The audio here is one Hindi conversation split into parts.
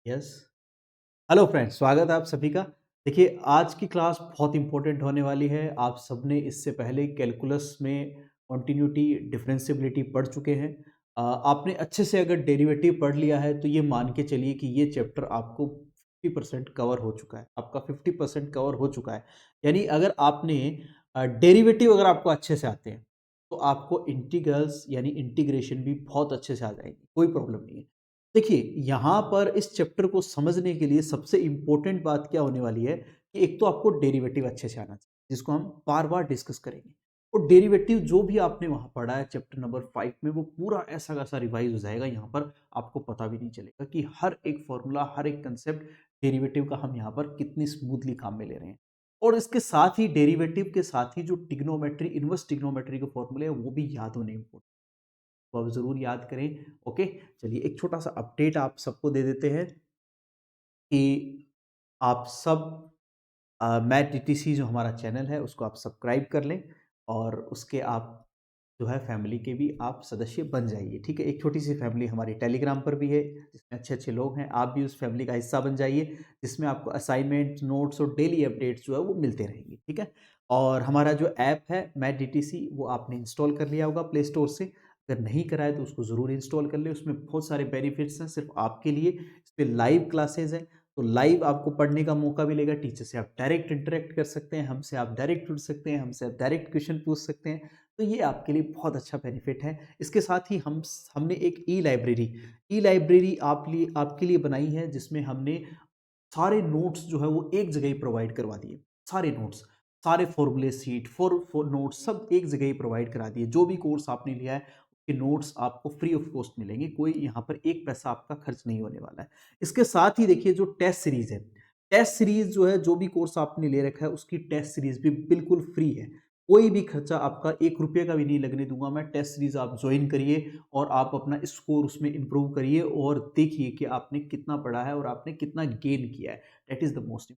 यस। हेलो फ्रेंड्स, स्वागत है आप सभी का। देखिए, आज की क्लास बहुत इंपॉर्टेंट होने वाली है। आप सबने इससे पहले कैलकुलस में कॉन्टिन्यूटी, डिफरेंशिएबिलिटी पढ़ चुके हैं। आपने अच्छे से अगर डेरिवेटिव पढ़ लिया है तो ये मान के चलिए कि ये चैप्टर आपको 50% कवर हो चुका है। आपका 50% कवर हो चुका है। यानी अगर आपने डेरिवेटिव अगर आपको अच्छे से आते हैं तो आपको इंटीग्रल्स यानी इंटीग्रेशन भी बहुत अच्छे से आ जाएगी, कोई प्रॉब्लम नहीं है। देखिए, यहाँ पर इस चैप्टर को समझने के लिए सबसे इम्पोर्टेंट बात क्या होने वाली है कि एक तो आपको डेरिवेटिव अच्छे से आना चाहिए, जिसको हम बार-बार डिस्कस करेंगे। और डेरिवेटिव जो भी आपने वहाँ पढ़ा है चैप्टर नंबर 5 में, वो पूरा ऐसा का ऐसा रिवाइज़ हो जाएगा यहाँ पर, आपको पता भी नहीं चलेगा कि हर एक फ़ॉर्मूला, हर एक कांसेप्ट डेरिवेटिव का हम यहाँ पर कितनी स्मूथली काम में ले रहे हैं। और इसके साथ ही डेरिवेटिव के साथ ही जो ट्रिग्नोमेट्री, इनवर्स ट्रिग्नोमेट्री के फ़ॉर्मूले हैं, वो भी याद होने इम्पोर्टेंट, तो आप ज़रूर याद करें। ओके, चलिए एक छोटा-सा अपडेट आप सबको दे देते हैं कि आप सब मैथ डीटीसी जो हमारा चैनल है उसको आप सब्सक्राइब कर लें और उसके आप जो है फैमिली के भी आप सदस्य बन जाइए, ठीक है? एक छोटी-सी फैमिली हमारी टेलीग्राम पर भी है, जिसमें अच्छे-अच्छे लोग हैं। आप भी उस फैमिली का हिस्सा बन जाइए, जिसमें आपको असाइनमेंट, नोट्स और डेली अपडेट्स जो है वो मिलते रहेंगे, ठीक है? और हमारा जो ऐप है मैथ डीटीसी, वो आपने इंस्टॉल कर लिया होगा प्ले स्टोर से। अगर नहीं करा है तो उसको ज़रूर इंस्टॉल कर लें, उसमें बहुत सारे बेनिफिट्स हैं सिर्फ़ आपके लिए। इसपे लाइव क्लासेज़ हैं, तो लाइव आपको पढ़ने का मौका मिलेगा, टीचर से आप डायरेक्ट इंटरेक्ट कर सकते हैं, हमसे आप डायरेक्ट जुड़ सकते हैं, हमसे आप डायरेक्ट क्वेश्चन पूछ सकते हैं। तो ये आपके लिए बहुत अच्छा बेनिफिट है। इसके साथ ही हमने एक ई लाइब्रेरी आपके लिए बनाई है, जिसमें हमने सारे नोट्स जो है वो एक जगह ही प्रोवाइड करवा दिए। सारे नोट्स, सारे फॉर्मूले शीट, फॉर नोट्स सब एक जगह ही प्रोवाइड करा दिए। जो भी कोर्स आपने लिया है, उसके नोट्स आपको फ्री ऑफ कॉस्ट मिलेंगे। कोई यहाँ पर एक पैसा आपका खर्च नहीं होने वाला है। इसके साथ ही देखिए, जो टेस्ट सीरीज़ है, टेस्ट सीरीज़ जो है, जो भी कोर्स आपने ले रखा है उसकी टेस्ट सीरीज़ भी बिल्कुल फ्री है। कोई भी खर्चा आपका ₹1 का भी नहीं लगने दूँगा मैं। टेस्ट सीरीज़ आप जॉइन करिए और आप अपना स्कोर उसमें इम्प्रूव करिए और देखिए कि आपने कितना पढ़ा है और आपने कितना गेन किया है। That is the most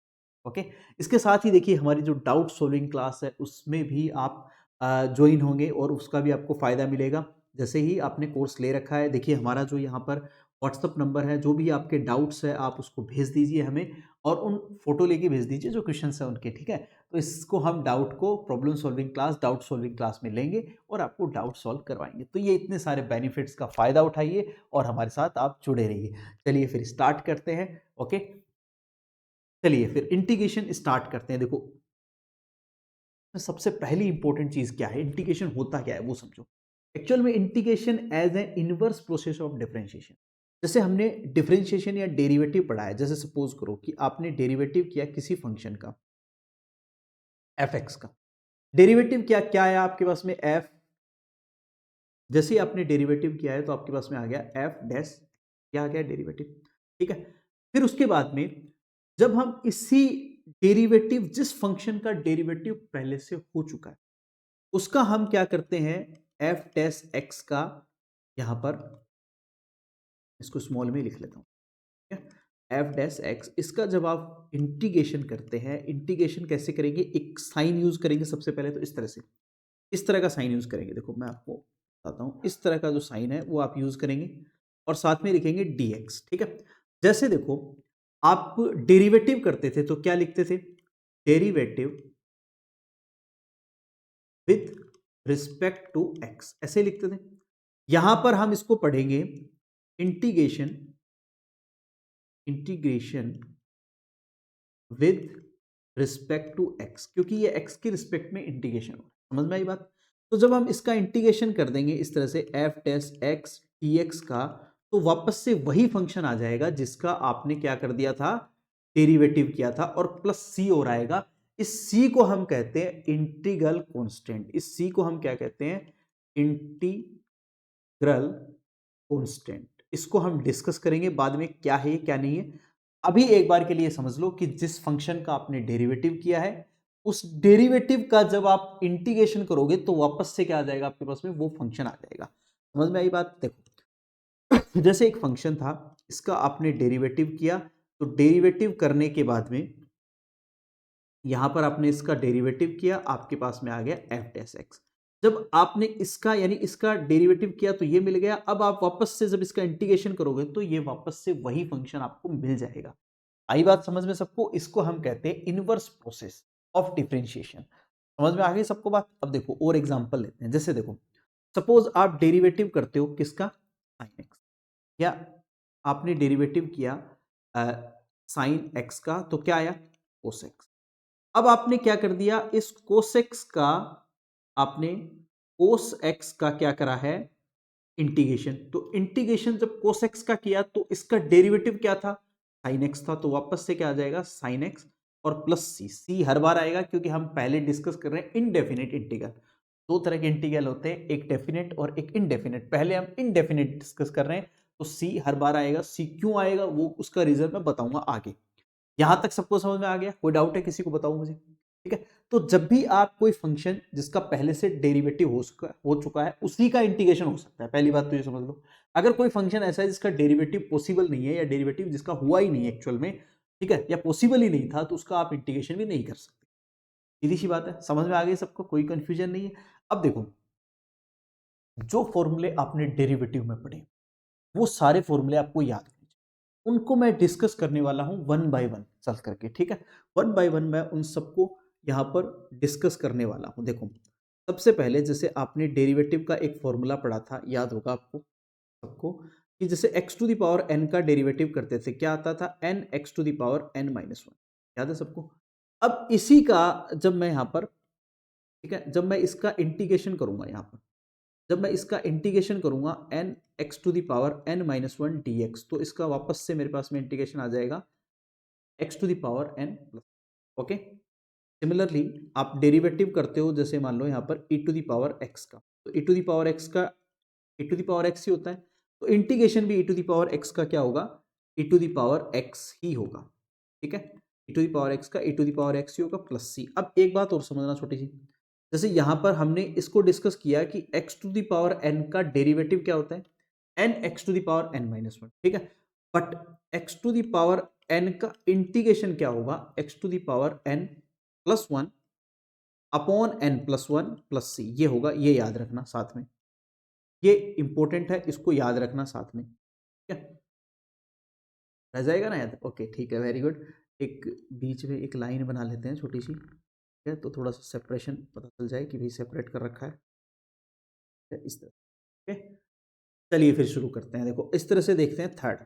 okay. इसके साथ ही देखिए, हमारी जो डाउट सॉल्विंग क्लास है उसमें भी आप जॉइन होंगे और उसका भी आपको फ़ायदा मिलेगा। जैसे ही आपने कोर्स ले रखा है, देखिए हमारा जो यहाँ पर व्हाट्सएप नंबर है, जो भी आपके डाउट्स है आप उसको भेज दीजिए हमें और उन फ़ोटो लेके भेज दीजिए जो क्वेश्चन्स हैं उनके, ठीक है? तो इसको हम डाउट को problem solving class, doubt solving class में लेंगे और आपको डाउट सॉल्व करवाएँगे। तो ये इतने सारे बेनिफिट्स का फ़ायदा उठाइए और हमारे साथ आप जुड़े रहिए। चलिए फिर स्टार्ट करते हैं, ओके? चलिए फिर इंटीग्रेशन स्टार्ट करते हैं। देखो, सबसे पहली इंपॉर्टेंट चीज़ क्या है, इंटीग्रेशन होता क्या है वो समझो। एक्चुअल में integration as an inverse process of differentiation. जैसे हमने डिफरेंशिएशन या डेरिवेटिव पढ़ा है, जैसे सपोज़ करो कि आपने डेरिवेटिव किया किसी फंक्शन का, एफ(x) का। डेरिवेटिव क्या क्या आया आपके पास में, एफ। जैसे ही आपने डेरिवेटिव किया है तो आपके पास में आ गया एफ डैश, क्या आ गया, डेरिवेटिव, ठीक है। फिर उसके बाद में जब हम इसी डेरिवेटिव, जिस फंक्शन का डेरिवेटिव पहले से हो चुका है, उसका हम क्या करते हैं, एफ डैश एक्स का, यहां पर इसको स्मॉल में लिख लेता हूं, ठीक है। एफ डैश एक्स, इसका जब आप इंटीग्रेशन करते हैं, इंटीग्रेशन कैसे करेंगे, एक साइन यूज करेंगे सबसे पहले, तो इस तरह से, इस तरह का साइन यूज करेंगे। देखो मैं आपको बताता हूं, इस तरह का जो साइन है वो आप यूज करेंगे और साथ में लिखेंगे dx, ठीक है। जैसे देखो, आप डेरिवेटिव करते थे तो क्या लिखते थे, derivative with respect to x, ऐसे लिखते थे। यहां पर हम इसको पढ़ेंगे integration, integration with respect to x, क्योंकि ये एक्स के रिस्पेक्ट में इंटीग्रेशन हो, समझ में आई बात। तो जब हम इसका इंटीग्रेशन कर देंगे इस तरह से, F dash x T x का, तो वापस से वही फंक्शन आ जाएगा जिसका आपने क्या कर दिया था, डेरिवेटिव किया था, और प्लस सी और आएगा। इस सी को हम कहते हैं इंटीग्रल कांस्टेंट। इस सी को हम क्या कहते हैं, इंटीग्रल कांस्टेंट। इसको हम डिस्कस करेंगे बाद में, क्या है क्या नहीं है। अभी एक बार के लिए समझ लो कि जिस फंक्शन का आपने डेरिवेटिव किया है, उस डेरिवेटिव का जब आप इंटीग्रेशन करोगे तो वापस से क्या आ जाएगा आपके पास में, वो फंक्शन आ जाएगा। समझ में आई बात। देखो, जैसे एक फंक्शन था, इसका आपने डेरिवेटिव किया, तो डेरिवेटिव करने के बाद में यहां पर आपने इसका डेरिवेटिव किया, आपके पास में आ गया एफ डैश एक्स। जब आपने इसका यानी इसका डेरिवेटिव किया तो ये मिल गया। अब आप वापस से जब इसका इंटीग्रेशन करोगे तो ये वापस से वही फंक्शन आपको मिल जाएगा। आई बात समझ में सबको? इसको हम कहते हैं इनवर्स प्रोसेस ऑफ डिफरेंशिएशन। समझ में आ गई सबको बात? अब देखो और एग्जांपल लेते हैं। जैसे देखो, सपोज आप डेरिवेटिव करते हो किसका? साइन एक्स, या आपने डेरिवेटिव किया साइन एक्स का, तो क्या आया? Cos x. अब आपने क्या कर दिया, इस कोस एक्स का आपने कोस एक्स का क्या करा है? इंटीग्रेशन। तो इंटीग्रेशन जब कोस एक्स का किया तो इसका डेरिवेटिव क्या था? साइन एक्स था। तो वापस से क्या आ जाएगा? साइन एक्स और प्लस सी। सी हर बार आएगा क्योंकि हम पहले डिस्कस कर रहे हैं इनडेफिनेट इंटीग्रल। दो तरह के इंटीग्रल होते हैं, एक डेफिनेट और एक इनडेफिनेट। पहले हम इनडेफिनेट डिस्कस कर रहे हैं, तो सी हर बार आएगा। सी क्यों आएगा वो उसका रीजन मैं बताऊंगा आगे। यहां तक सबको समझ में आ गया? कोई डाउट है किसी को? बताओ मुझे। ठीक है, तो जब भी आप कोई फंक्शन जिसका पहले से डेरिवेटिव हो चुका है उसी का इंटीग्रेशन हो सकता है। पहली बात तो ये समझ लो। अगर कोई फंक्शन ऐसा है जिसका डेरिवेटिव पॉसिबल नहीं है, या डेरिवेटिव जिसका हुआ ही नहीं है एक्चुअल में, ठीक है, या पॉसिबल ही नहीं था, तो उसका आप इंटीग्रेशन भी नहीं कर सकते। सीधी सी बात है। समझ में आ गई सबको? कोई कंफ्यूजन नहीं है? अब देखो, जो फॉर्मूले आपने डेरिवेटिव में पढ़े वो सारे फॉर्मूले आपको याद करने चाहिए। उनको मैं डिस्कस करने वाला हूं वन बाय वन चल करके। ठीक है, वन बाय वन मैं उन सबको यहां पर डिस्कस करने वाला हूं। देखो, सबसे पहले जैसे आपने डेरिवेटिव का एक फॉर्मूला पढ़ा था, याद होगा आपको सबको, कि जैसे x to the power n का डेरिवेटिव करते थे, क्या आता था? n x to the power n minus one. याद है सबको? अब इसी का जब मैं यहां पर, ठीक है, जब मैं इसका इंटीग्रेशन करूंगा यहां पर, जब मैं इसका इंटीग्रेशन करूंगा n x to the power n minus one d x, तो इसका वापस से मेरे पास में इंटीग्रेशन आ जाएगा x to the power n plus. Okay, similarly आप डेरिवेटिव करते हो, जैसे मान लो यहाँ पर e to the power x का, तो e to the power x का e to the power x ही होता है। तो इंटीग्रेशन भी e to the power x का क्या होगा? e to the power x ही होगा। ठीक है, e to the power x का e to the power x ही होगा प्लस सी। अब एक बात और समझना छोटी सी, जैसे यहां पर हमने इसको डिस्कस किया कि x to the power n का डेरिवेटिव क्या होता है? n x to the power n minus one. ठीक है, but x to the power n का इंटीग्रेशन क्या होगा? x to the power n plus one upon n plus one plus c, ये होगा। ये याद रखना साथ में, ये इंपॉर्टेंट है, इसको याद रखना साथ में। ठीक है, रह जाएगा ना याद? ओके, ठीक है, वेरी गुड। एक बीच में एक लाइन बना लेते हैं छोटी सी, ठीक है, तो थोड़ा सा सेपरेशन पता चल जाए कि भाई सेपरेट कर रखा है। ठीक है, इस तरह। ओके, चलिए फिर शुरू करते हैं। देखो, इस तरह से देखते हैं। थर्ड,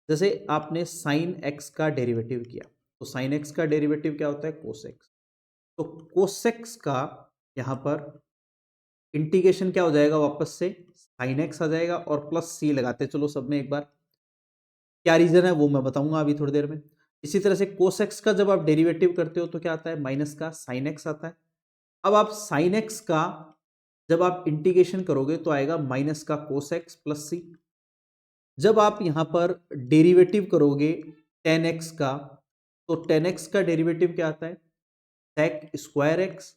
जैसे आपने साइन एक्स का डेरिवेटिव किया, तो साइन एक्स का डेरिवेटिव क्या होता है? Cos x. तो कोस एक्स का यहाँ पर इंटीग्रेशन क्या हो जाएगा? वापस से साइन एक्स आ जाएगा और प्लस सी लगाते चलो सब में एक बार। क्या रीजन है वो मैं बताऊंगा अभी थोड़ी देर में। इसी तरह से कोस एक्स का जब आप डेरिवेटिव करते हो तो क्या आता है? माइनस का साइन एक्स आता है। अब आप साइन एक्स का जब आप इंटीग्रेशन करोगे तो आएगा माइनस का कोस एक्स प्लस सी। जब आप यहां पर डेरिवेटिव करोगे टेन एक्स का, तो टेन एक्स का डेरिवेटिव क्या आता है? Sec square x.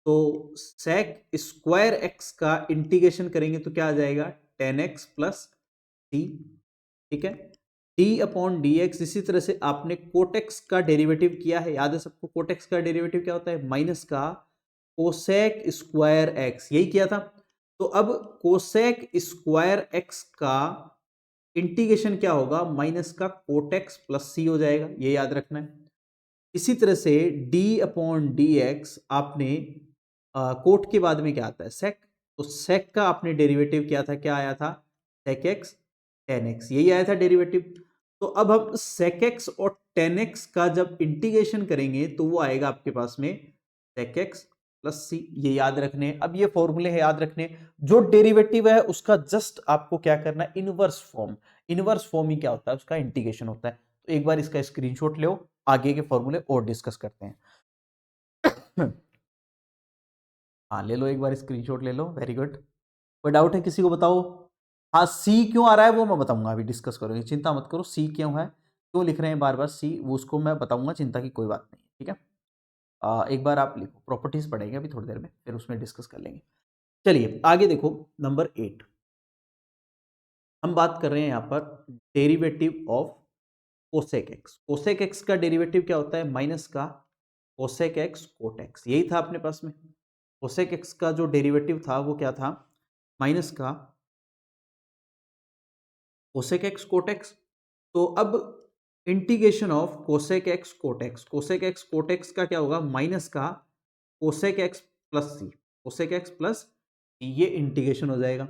तो सेक स्क्वायर एक्स का इंटीग्रेशन करेंगे तो क्या आ जाएगा? Tan x plus c. ठीक है, डी अपॉन डी एक्स। इसी तरह से आपने कोटेक्स का डेरिवेटिव किया है, याद है सबको? कोटेक्स का डेरिवेटिव क्या होता है? माइनस का कोसेक स्क्वायर एक्स, यही किया था। तो अब कोसेक स्क्वायर एक्स का इंटीग्रेशन क्या होगा? माइनस का कोटेक्स प्लस सी हो जाएगा, ये याद रखना है। इसी तरह से डी अपॉन डी एक्स, आपने कोट के बाद में क्या आता है? सेक। तो सेक का आपने डेरिवेटिव किया था, क्या आया था? सेक एक्स टेन एक्स, यही आया था डेरिवेटिव। तो अब हम सेक एक्स और टेन एक्स का जब इंटीग्रेशन करेंगे तो वो आएगा आपके पास में सेक एक्स प्लस सी। ये याद रखने, अब ये फॉर्मूले है याद रखने। जो डेरिवेटिव है उसका जस्ट आपको क्या करना है? Inverse form. इनवर्स फॉर्म ही क्या होता है? उसका इंटीग्रेशन होता है। तो एक बार इसका स्क्रीनशॉट लो, आगे के फॉर्मूले और डिस्कस करते हैं। हाँ, ले लो एक बार स्क्रीनशॉट ले लो, वेरी गुड। कोई डाउट है किसी को? बताओ। हाँ, सी क्यों आ रहा है वो मैं बताऊंगा, अभी डिस्कस करोगे, चिंता मत करो। सी क्यों है, क्यों लिख रहे हैं बार बार सी, वो उसको मैं बताऊंगा, चिंता की कोई बात नहीं है। ठीक है, एक बार आप लिखो, प्रॉपर्टीज पढ़ेंगे अभी थोड़ी देर में, फिर उसमें डिस्कस कर लेंगे। चलिए आगे देखो, नंबर 8 हम बात कर रहे हैं यहाँ पर derivative of cosec x. Cosec x का डेरिवेटिव क्या होता है? माइनस का कोसेक एक्स कोट एक्स, यही था अपने पास में। कोसेक एक्स का जो डेरिवेटिव था वो क्या था, माइनस का कोसेक एक्स कोट एक्स। तो अब integration of cosec x cot x, cosec x cot x का क्या होगा, माइनस का cosec x plus c, cosec x plus c, ये इंटीग्रेशन हो जाएगा।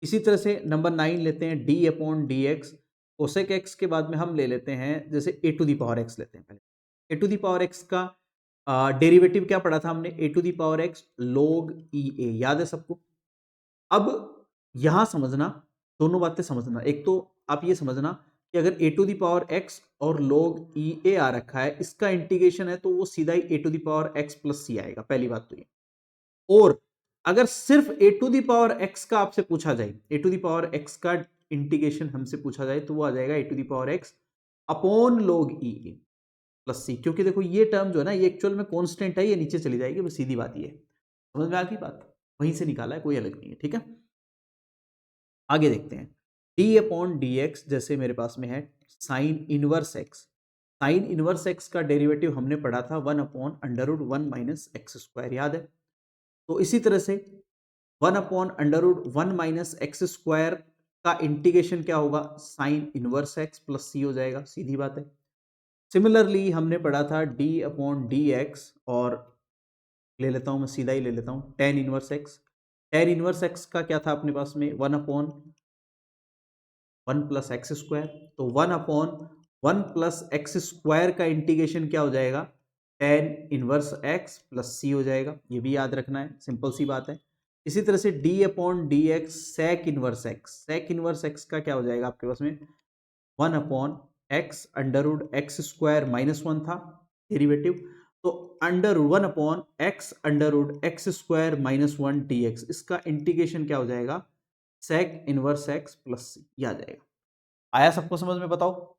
इसी तरह से नंबर 9 लेते हैं, d upon d x, cosec x के बाद में हम ले लेते हैं जैसे a to the power x लेते हैं पहले। A to the power x का डेरिवेटिव क्या पढ़ा था हमने, a to the power x log e a, याद है सबको। अब यहां समझना, दोनों बातें समझना, एक तो आप ये समझना कि अगर a to the power x और log ई ए आ रखा है, इसका इंटीग्रेशन है तो वो सीधा ही a to the power x plus c आएगा, पहली बात तो ये। और अगर सिर्फ a to the power x का आपसे पूछा जाए, a to the power x का इंटीग्रेशन हमसे पूछा जाए तो वो आ जाएगा a to the power x upon log e A plus सी, क्योंकि देखो ये टर्म जो है ना ये एक्चुअल में कांस्टेंट है, ये नीचे चली जाएगी, बस सीधी बात ये है। समझ में आ गई बात, वहीं से निकाला है, कोई अलग नहीं है, ठीक है। आगे देखते हैं, डी अपॉन डी एक्स, जैसे मेरे पास में है sine inverse x, sine inverse x का डेरिवेटिव हमने पढ़ा था 1 upon under root 1 minus x square, याद है। तो इसी तरह से 1 upon under root 1 minus x square का इंटीग्रेशन क्या होगा, sine inverse x plus c हो जाएगा, सीधी बात है। सिमिलरली हमने पढ़ा था डी अपॉन डी एक्स, और ले लेता हूं मैं, सीधा ही ले लेता हूं, tan inverse x, tan inverse x का क्या था अपने पास में 1 अपॉन 1 प्लस एक्स स्क्वायर, तो 1 अपॉन 1 प्लस एक्स स्क्वायर का इंटीग्रेशन क्या हो जाएगा, tan inverse x plus c हो जाएगा, ये भी याद रखना है, सिंपल सी बात है। इसी तरह से d upon d x sec inverse x, sec inverse x का क्या हो जाएगा आपके पास में 1 upon x under root x square minus 1 था डेरिवेटिव, तो under 1 upon x under root x square minus 1 d x, इसका इंटीग्रेशन क्या हो जाएगा, sec inverse x plus c, ये आ जाएगा। आया सबको समझ में, बताओ।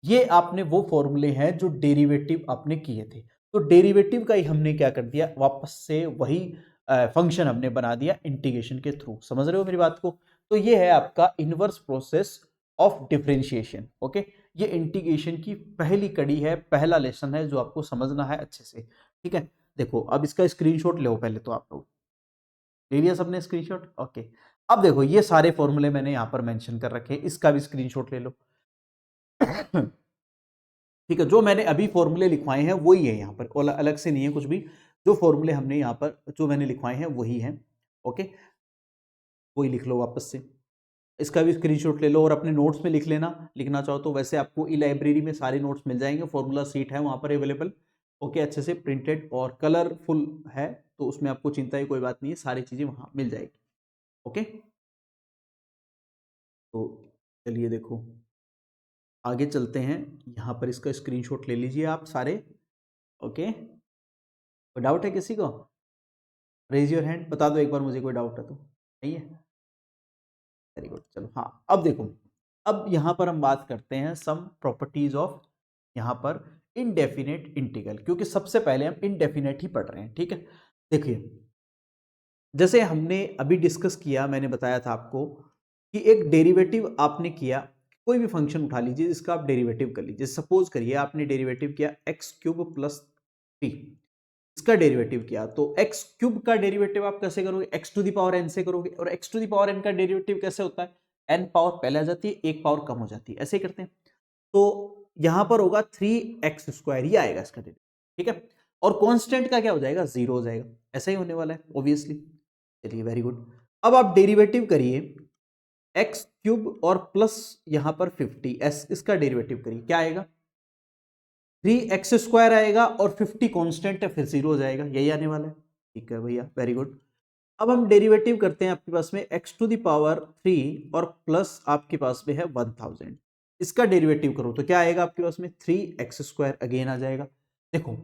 ये आपने वो फॉर्मूले हैं जो डेरिवेटिव आपने किए थे, तो डेरिवेटिव का ही हमने क्या कर दिया, वापस से वही फंक्शन हमने बना दिया इंटीग्रेशन के थ्रू, समझ रहे हो मेरी बात को। तो ये है आपका inverse process of differentiation, okay. ये इंटीग्रेशन की पहली कड़ी है, पहला लेसन है जो आपको समझना है अच्छे से, ठीक है। देखो अब इसका स्क्रीनशॉट लो पहले, तो आप लोग ले लिया सबने स्क्रीनशॉट, ओके। अब देखो ये सारे फॉर्मूले मैंने यहां पर मेंशन कर रखे हैं, इसका भी स्क्रीनशॉट ले लो। ठीक है, जो मैंने अभी फॉर्मूले लिखवाए हैं वही है यहाँ पर, अलग से नहीं है कुछ भी, जो फॉर्मूले हमने यहाँ पर जो मैंने लिखवाए हैं वही हैं, ओके। वही लिख लो वापस से, इसका भी स्क्रीनशॉट ले लो और अपने नोट्स में लिख लेना, लिखना चाहो तो। वैसे आपको ई लाइब्रेरी में सारे नोट्स मिल जाएंगे, फॉर्मूला सीट है वहाँ पर अवेलेबल, ओके, अच्छे से प्रिंटेड और कलरफुल है, तो उसमें आपको चिंता की कोई बात नहीं है, सारी चीज़ें वहाँ मिल जाएगी, ओके। तो चलिए देखो आगे चलते हैं, यहाँ पर इसका स्क्रीनशॉट ले लीजिए आप सारे, ओके। कोई डाउट है किसी को, रेज योर हैंड, बता दो एक बार मुझे, कोई डाउट है तो, नहीं है, वेरी गुड। चलो हाँ, अब देखो, अब यहाँ पर हम बात करते हैं सम प्रॉपर्टीज ऑफ यहाँ पर इनडेफिनेट इंटीग्रल, क्योंकि सबसे पहले हम इनडेफिनेट ही पढ़ रहे हैं, ठीक है। देखिए जैसे हमने अभी डिस्कस किया, मैंने बताया था आपको कि एक डेरिवेटिव आपने किया, कोई भी फंक्शन उठा लीजिए जिसका आप डेरिवेटिव कर लीजिए, सपोज करिए आपने डेरिवेटिव किया एक्स क्यूब प्लस 3, इसका डेरिवेटिव किया, तो एक्स क्यूब का डेरिवेटिव आप कैसे करोगे, x to the power n से करोगे, और x to the power n का डेरिवेटिव कैसे होता है, एन पावर पहले आ जाती है, एक पावर कम हो जाती है, ऐसे ही करते हैं। तो यहां पर होगा 3x स्क्वायर, ही आएगा इसका डेरिवेटिव, ठीक है। और कांस्टेंट का क्या हो जाएगा, जीरो हो जाएगा, ऐसा ही होने वाला है ऑब्वियसली। चलिए वेरी गुड, अब आप डेरिवेटिव करिए एक्स क्यूब और प्लस यहां पर 50 एस, इसका डेरिवेटिव करिए, क्या आएगा 3x स्क्वायर आएगा, और 50 कांस्टेंट है, फिर जीरो हो जाएगा, यही आने वाला है, ठीक है भैया, वेरी गुड। अब हम डेरिवेटिव करते हैं आपके पास में x टू द पावर 3 और प्लस आपके पास में है 1000, इसका डेरिवेटिव करो तो क्या आएगा आपके पास में 3x स्क्वायर, अगेन आ जाएगा। देखो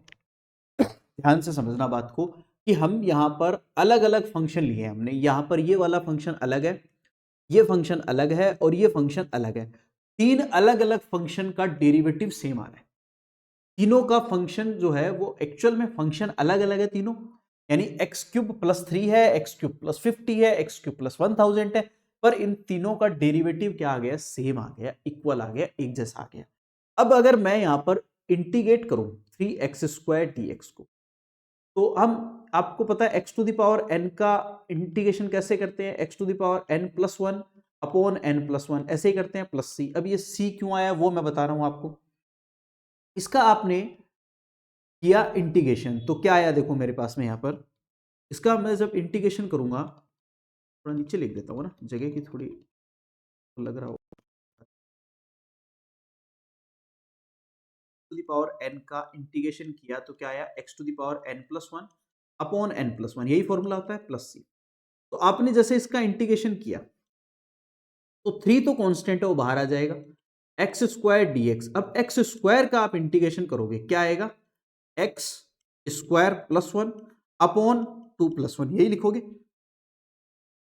ध्यान से समझना बात को कि हम यहाँ पर अलग अलग फंक्शन लिए हमने, यहाँ पर ये वाला फंक्शन अलग है, ये फंक्शन अलग है, और ये फंक्शन अलग है, तीन अलग अलग फंक्शन का डेरिवेटिव सेम आ रहा है। तीनों का फंक्शन जो है वो एक्चुअल में फंक्शन अलग अलग है तीनों, यानी एक्स क्यूब प्लस 3 है, एक्स क्यूब प्लस 50 है, एक्स क्यूब प्लस 1000 है, पर इन तीनों का डेरिवेटिव क्या आ गया, सेम आ गया, इक्वल आ गया, एक जैसा आ गया। अब अगर मैं यहां पर इंटीग्रेट करूं 3x स्क्वायर dx को, तो हम आपको पता है x to the power n का इंटीग्रेशन कैसे करते हैं, x to the power n plus one upon n plus one, ऐसे ही करते हैं प्लस सी। अब ये सी क्यों आया वो मैं बता रहा हूं आपको। इसका आपने किया इंटीग्रेशन तो क्या आया, देखो मेरे पास में यहां पर, इसका मैं जब इंटीग्रेशन करूंगा, थोड़ा नीचे लिख देता हूँ ना, जगह की थोड़ी लग रहा हो, टू द पावर एन का इंटीग्रेशन किया तो क्या आया, x to the power n plus one upon n plus one, यही फॉर्मूला होता है प्लस सी। तो आपने जैसे इसका इंटीग्रेशन किया तो थ्री तो कांस्टेंट है वो बाहर आ जाएगा, एक्स स्क्वायर डी एक्स। अब एक्स स्क्वायर का आप इंटीग्रेशन करोगे क्या आएगा, x square plus one upon two plus one, यही लिखोगे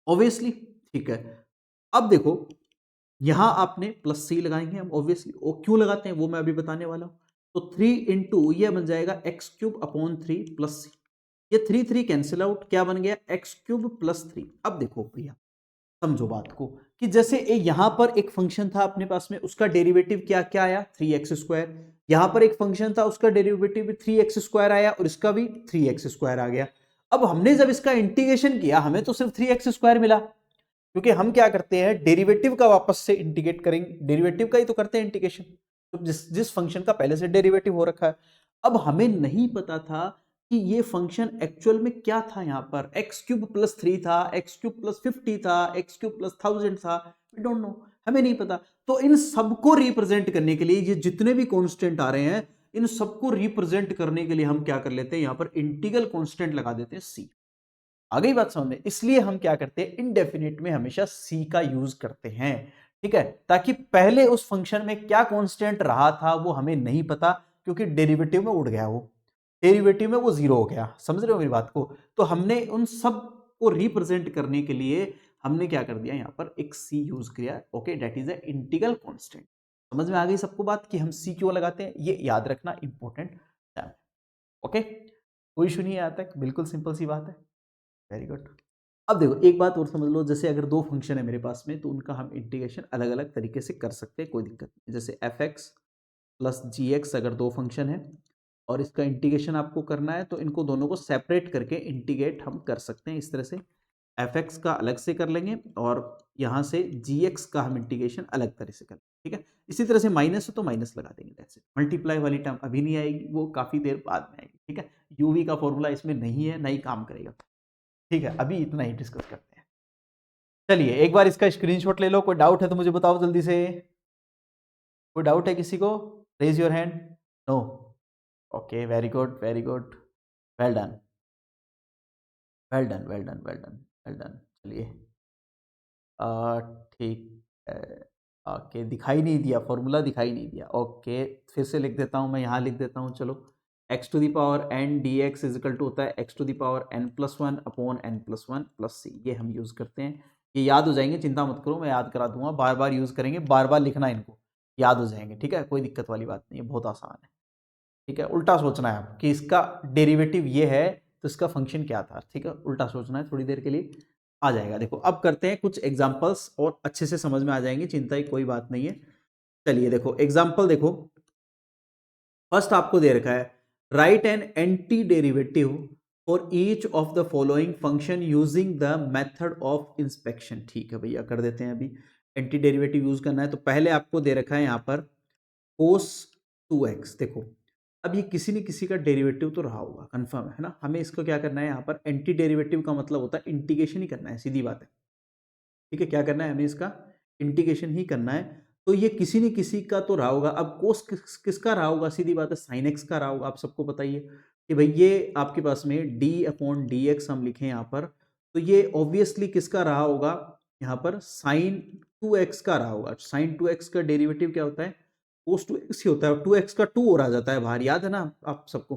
ऑब्वियसली, ठीक है। अब देखो यहां आपने प्लस सी लगाएंगे हम ऑब्वियसली, वो क्यों लगाते हैं वो मैं अभी बताने वाला हूं। तो थ्री इंटू ये बन जाएगा x cube upon three plus c, ये थ्री थ्री कैंसिल आउट, क्या बन गया एक्स क्यूब प्लस थ्री। अब देखो भैया समझो बात को कि जैसे यहां पर एक फंक्शन था अपने पास में, उसका डेरिवेटिव क्या क्या आया, थ्री एक्स स्क्वायर। यहां पर एक फंक्शन था उसका डेरिवेटिव भी थ्री एक्स स्क्वायर आया और इसका भी थ्री एक्स स्क्वायर आ गया। अब हमने जब इसका इंटीग्रेशन किया हमें तो सिर्फ थ्री एक्स स्क्वायर मिला, क्योंकि हम क्या करते हैं डेरिवेटिव का वापस से इंटीग्रेट करेंगे, डेरिवेटिव का ही तो करते हैं इंटीग्रेशन, तो जिस जिस फंक्शन का पहले से डेरिवेटिव हो रखा है। अब हमें नहीं पता था कि ये फंक्शन एक्चुअल में क्या था, यहां पर एक्स क्यूब प्लस थ्री था, एक्स क्यूब प्लस 50 था, एक्स क्यूब प्लस 1000 था, वी डोंट नो, हमें नहीं पता। तो इन सबको रिप्रेजेंट करने के लिए ये जितने भी कॉन्स्टेंट आ रहे हैं इन सबको रिप्रेजेंट करने के लिए हम क्या कर लेते हैं, यहां पर इंटीग्रल कॉन्स्टेंट लगा देते हैं सी। आ गई बात समझ में, इसलिए हम क्या करते हैं इनडेफिनिट में हमेशा सी का यूज करते हैं, ठीक है, ताकि पहले उस फंक्शन में क्या कांस्टेंट रहा था वो हमें नहीं पता, क्योंकि डेरिवेटिव में उड़ गया, वो डेरिवेटिव में वो जीरो हो गया, समझ रहे हो मेरी बात को। तो हमने उन सब को रिप्रेजेंट करने के लिए हमने क्या कर दिया, यहां पर एक सी यूज किया, okay, that is a integral constant. समझ में आ गई सबको बात कि हम सी क्यों लगाते हैं, ये याद रखना इंपॉर्टेंट है, ओके। कोई इशू नहीं है यहाँ तक, बिल्कुल सिंपल सी बात है, वेरी गुड। अब देखो एक बात और समझ लो, जैसे अगर दो फंक्शन है मेरे पास में तो उनका हम इंटीग्रेशन अलग अलग तरीके से कर सकते हैं, कोई दिक्कत नहीं। जैसे एफ एक्स प्लस जी एक्स अगर दो फंक्शन है और इसका इंटीग्रेशन आपको करना है तो इनको दोनों को सेपरेट करके इंटीग्रेट हम कर सकते हैं इस तरह से, एफ एक्स का अलग से कर लेंगे और यहाँ से जी एक्स का हम इंटीग्रेशन अलग तरह से कर लेंगे, ठीक है। इसी तरह से माइनस है तो माइनस लगा देंगे, जैसे मल्टीप्लाई वाली टर्म अभी नहीं आएगी, वो काफ़ी देर बाद में आएगी, ठीक है। यूवी का फॉर्मूला इसमें नहीं है, नहीं काम करेगा, ठीक है। अभी इतना ही डिस्कस करते हैं। चलिए एक बार इसका स्क्रीनशॉट ले लो, कोई डाउट है तो मुझे बताओ जल्दी से, कोई डाउट है किसी को, raise your hand, no, okay, very good very good, well done well done well done well done well done. चलिए ठीक है, ओके, दिखाई नहीं दिया फॉर्मूला, दिखाई नहीं दिया, ओके, फिर से लिख देता हूँ मैं, यहाँ लिख देता हूँ, चलो, x to the power n d x is equal to होता है x to the power n plus one upon n plus one plus c, ये हम यूज़ करते हैं। ये याद हो जाएंगे, चिंता मत करो, मैं याद करा दूंगा, बार बार यूज़ करेंगे, बार बार लिखना इनको, याद हो जाएंगे, ठीक है, कोई दिक्कत वाली बात नहीं है, बहुत आसान है, ठीक है। उल्टा सोचना है आप कि इसका डेरिवेटिव ये है तो इसका फंक्शन क्या था, ठीक है, उल्टा सोचना है थोड़ी देर के लिए, आ जाएगा। देखो अब करते हैं कुछ एग्जांपल्स और अच्छे से समझ में आ जाएंगे, चिंता की कोई बात नहीं है। चलिए देखो एग्जांपल देखो, फर्स्ट आपको दे रखा है, right an anti derivative for each of the following function using the method of inspection. ठीक है भैया, कर देते हैं। अभी एंटी डेरिवेटिव यूज करना है तो पहले आपको दे रखा है यहाँ पर कोस 2x। देखो अब ये किसी न किसी का डेरिवेटिव तो रहा होगा, कंफर्म है ना। हमें इसको क्या करना है, यहाँ पर एंटी डेरिवेटिव का मतलब होता है इंटीग्रेशन ही करना है, सीधी बात है, ठीक है। क्या करना है हमें, इसका इंटीग्रेशन ही करना है। तो ये किसी न किसी का तो रहा होगा। अब कोस किसका रहा होगा, सीधी बात है साइन एक्स का रहा होगा। आप सबको पता ही है कि भाई ये आपके पास में डी अपॉन डी एक्स हम लिखें यहाँ पर, तो ये ऑब्वियसली किसका रहा होगा, यहाँ पर साइन 2x का रहा होगा। साइन 2x का डेरिवेटिव क्या होता है, कोस 2x ही होता है, 2x का 2 और आ जाता है बाहर, याद है ना आप सबको,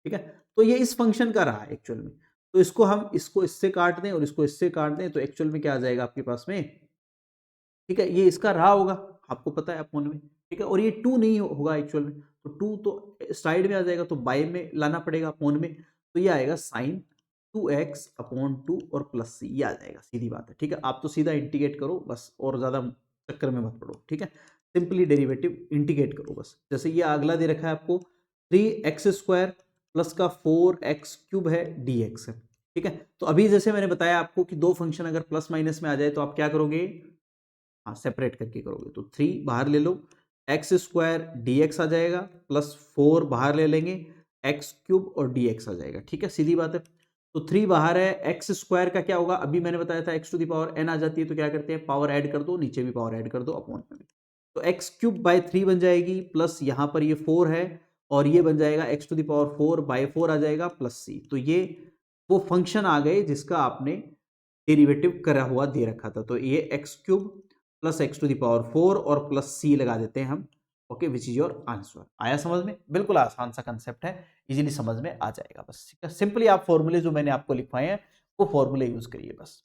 ठीक है। तो ये इस फंक्शन का रहा है एक्चुअल में, तो इसको हम इसको इससे काट दें और इसको इससे काट दें तो एक्चुअल में क्या आ जाएगा आपके पास में, ठीक है, ये इसका रहा होगा, आपको पता है अपोन में, ठीक है। और ये 2 नहीं होगा एक्चुअल में, तो 2 तो साइड में आ जाएगा, तो बाय में लाना पड़ेगा अपोन में, तो ये आएगा साइन 2x अपॉन 2 और प्लस सी, ये आ जाएगा, सीधी बात है, ठीक है। आप तो सीधा इंटीग्रेट करो बस, और ज़्यादा चक्कर में मत पड़ो, ठीक है। सिंपली डेरिवेटिव इंटीग्रेट करो बस। जैसे ये अगला दे रखा है आपको 3x स्क्वायर प्लस का 4x³ है dx है, ठीक है। तो अभी जैसे मैंने बताया आपको कि दो फंक्शन अगर प्लस माइनस में आ जाए तो आप क्या करोगे, हाँ सेपरेट करके करोगे। तो 3 बाहर ले लो, x² dx आ जाएगा, प्लस 4 बाहर ले लेंगे, x³ और dx आ जाएगा, ठीक है, सीधी बात है। तो 3 बाहर है, x² का क्या होगा, अभी मैंने बताया था x⁴n आ जाती है, तो क्या करते हैं, पावर ऐड कर दो, नीचे भी पावर ऐड कर दो अपॉन में भी। तो x³/3 बन जाएगी, प्लस यहां पर ये 4 है, और ये बन जाएगा x⁴/4 आ जाएगा, प्लस c। तो ये वो फंक्शन आ गए जिसका आपने डेरिवेटिव करा हुआ दे रखा था। तो ये x³ प्लस x⁴ और प्लस c लगा देते हैं हम, okay, which is your answer. आया समझ में, बिल्कुल आसान सा कंसेप्ट है, इजीली समझ में आ जाएगा बस, ठीक है। सिंपली आप फॉर्मूले जो मैंने आपको लिखवाए हैं वो फॉर्मूले यूज करिए बस,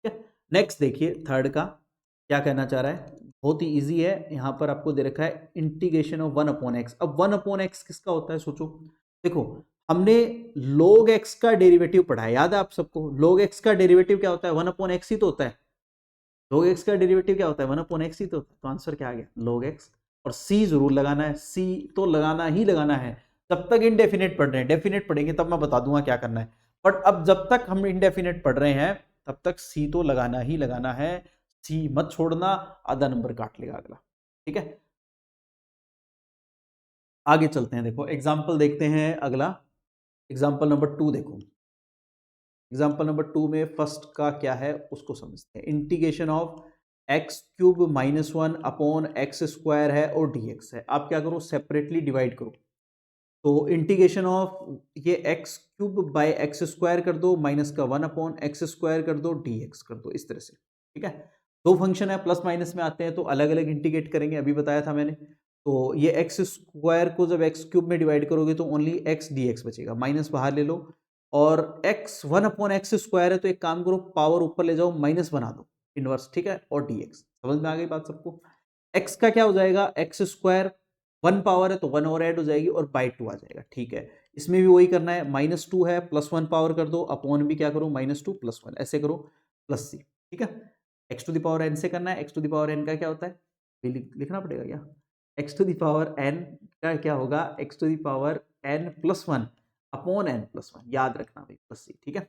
ठीक है। नेक्स्ट देखिए थर्ड का क्या कहना चाह रहा है, बहुत ही इजी है। यहां पर आपको दे रखा है इंटीग्रेशन ऑफ 1/x। अब 1/x किसका होता है, सोचो। देखो, हमने log x का डेरिवेटिव पढ़ा है, याद है आप सबको, log x का डेरिवेटिव क्या होता है, 1/x ही तो होता है। log x का डेरिवेटिव क्या होता है, 1/x ही तो होता है। तो आंसर क्या आ गया, log x। और c जरूर लगाना है, c तो लगाना ही लगाना है। जब तक इनडेफिनेट पढ़ रहे हैं, डेफिनेट पढ़ेंगे तब मैं बता दूंगा क्या करना है, बट अब जब तक हम इनडेफिनेट पढ़ रहे हैं तब तक c तो लगाना ही लगाना है। c मत छोड़ना, आधा नंबर काट लेगा अगला, ठीक है। आगे चलते हैं, देखो एग्जाम्पल देखते हैं अगला। एग्जाम्पल नंबर 2 देखो, एग्जाम्पल नंबर 2 में फर्स्ट का क्या है उसको समझते हैं। इंटीग्रेशन ऑफ x³ - 1 / x² है और dx है। आप क्या करो, सेपरेटली डिवाइड करो। तो इंटीग्रेशन ऑफ ये x³/x² कर दो, माइनस का 1/x² कर दो, dx कर दो, इस तरह से, ठीक है। दो फंक्शन है, प्लस माइनस में आते हैं तो अलग अलग इंटीग्रेट करेंगे, अभी बताया था मैंने। तो ये x² को जब x³ में डिवाइड करोगे तो ओनली x dx बचेगा, माइनस बाहर ले लो। और x 1/x² है तो एक काम करो, पावर ऊपर ले जाओ, माइनस बना दो इनवर्स, ठीक है, और dx। समझ में आ गई बात सबको। x का क्या हो जाएगा, x², 1 पावर है तो 1 और ऐड हो जाएगी और बाई 2 आ जाएगा, ठीक है। इसमें भी वही करना है, -2 है, +1 पावर कर दो, अपॉन भी क्या करो, -2 + 1 ऐसे करो, प्लस c, ठीक है। x⁴n से करना है, x⁴n का क्या होता है, लिखना पड़ेगा क्या, x⁴n का क्या होगा, x⁴n + 1 अपॉन n + 1, याद रखना भाई, प्लस c, ठीक है।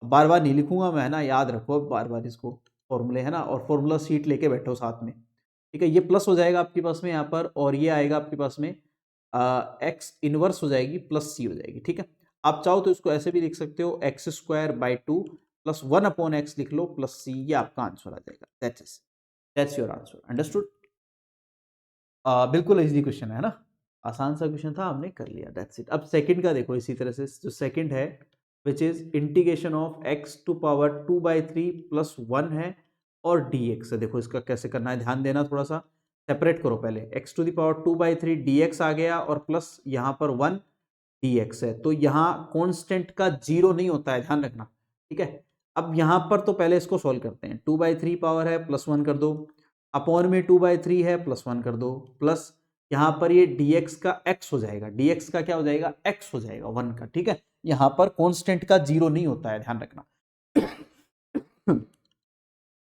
बार बार नहीं लिखूंगा मैं, है ना, याद रखो बार बार इसको, फॉर्मूले है ना, और फॉर्मूला शीट लेके बैठो साथ में, ठीक है। ये प्लस हो जाएगा आपके पास में यहाँ पर, और ये आएगा आपके पास में एक्स इनवर्स हो जाएगी, प्लस सी हो जाएगी, ठीक है। आप चाहो तो इसको ऐसे भी लिख सकते हो, x²/2 + 1/x लिख लो, प्लस सी, ये आपका आंसर आ जाएगा। That's your answer, understood. बिल्कुल इजी क्वेश्चन है ना, आसान सा क्वेश्चन था, हमने कर लिया, दैट्स इट। अब सेकंड का देखो, इसी तरह से जो सेकंड है, which is integration of x⁴ + 1 है और dx है। देखो इसका कैसे करना है, ध्यान देना, थोड़ा सा सेपरेट करो पहले। x⁴ dx आ गया और प्लस यहाँ पर 1 dx है, तो यहाँ कांस्टेंट का 0 नहीं होता है, ध्यान रखना, ठीक है। अब यहाँ पर तो पहले इसको सॉल्व करते हैं। 2/3 पावर है, +1 कर दो, अपॉन में 2/3 है, +1 कर दो, प्लस यहाँ पर ये dx का x हो जाएगा, dx का क्या हो जाएगा, x हो जाएगा 1 का, ठीक है। यहाँ पर कांस्टेंट का 0 नहीं होता है, ध्यान रखना।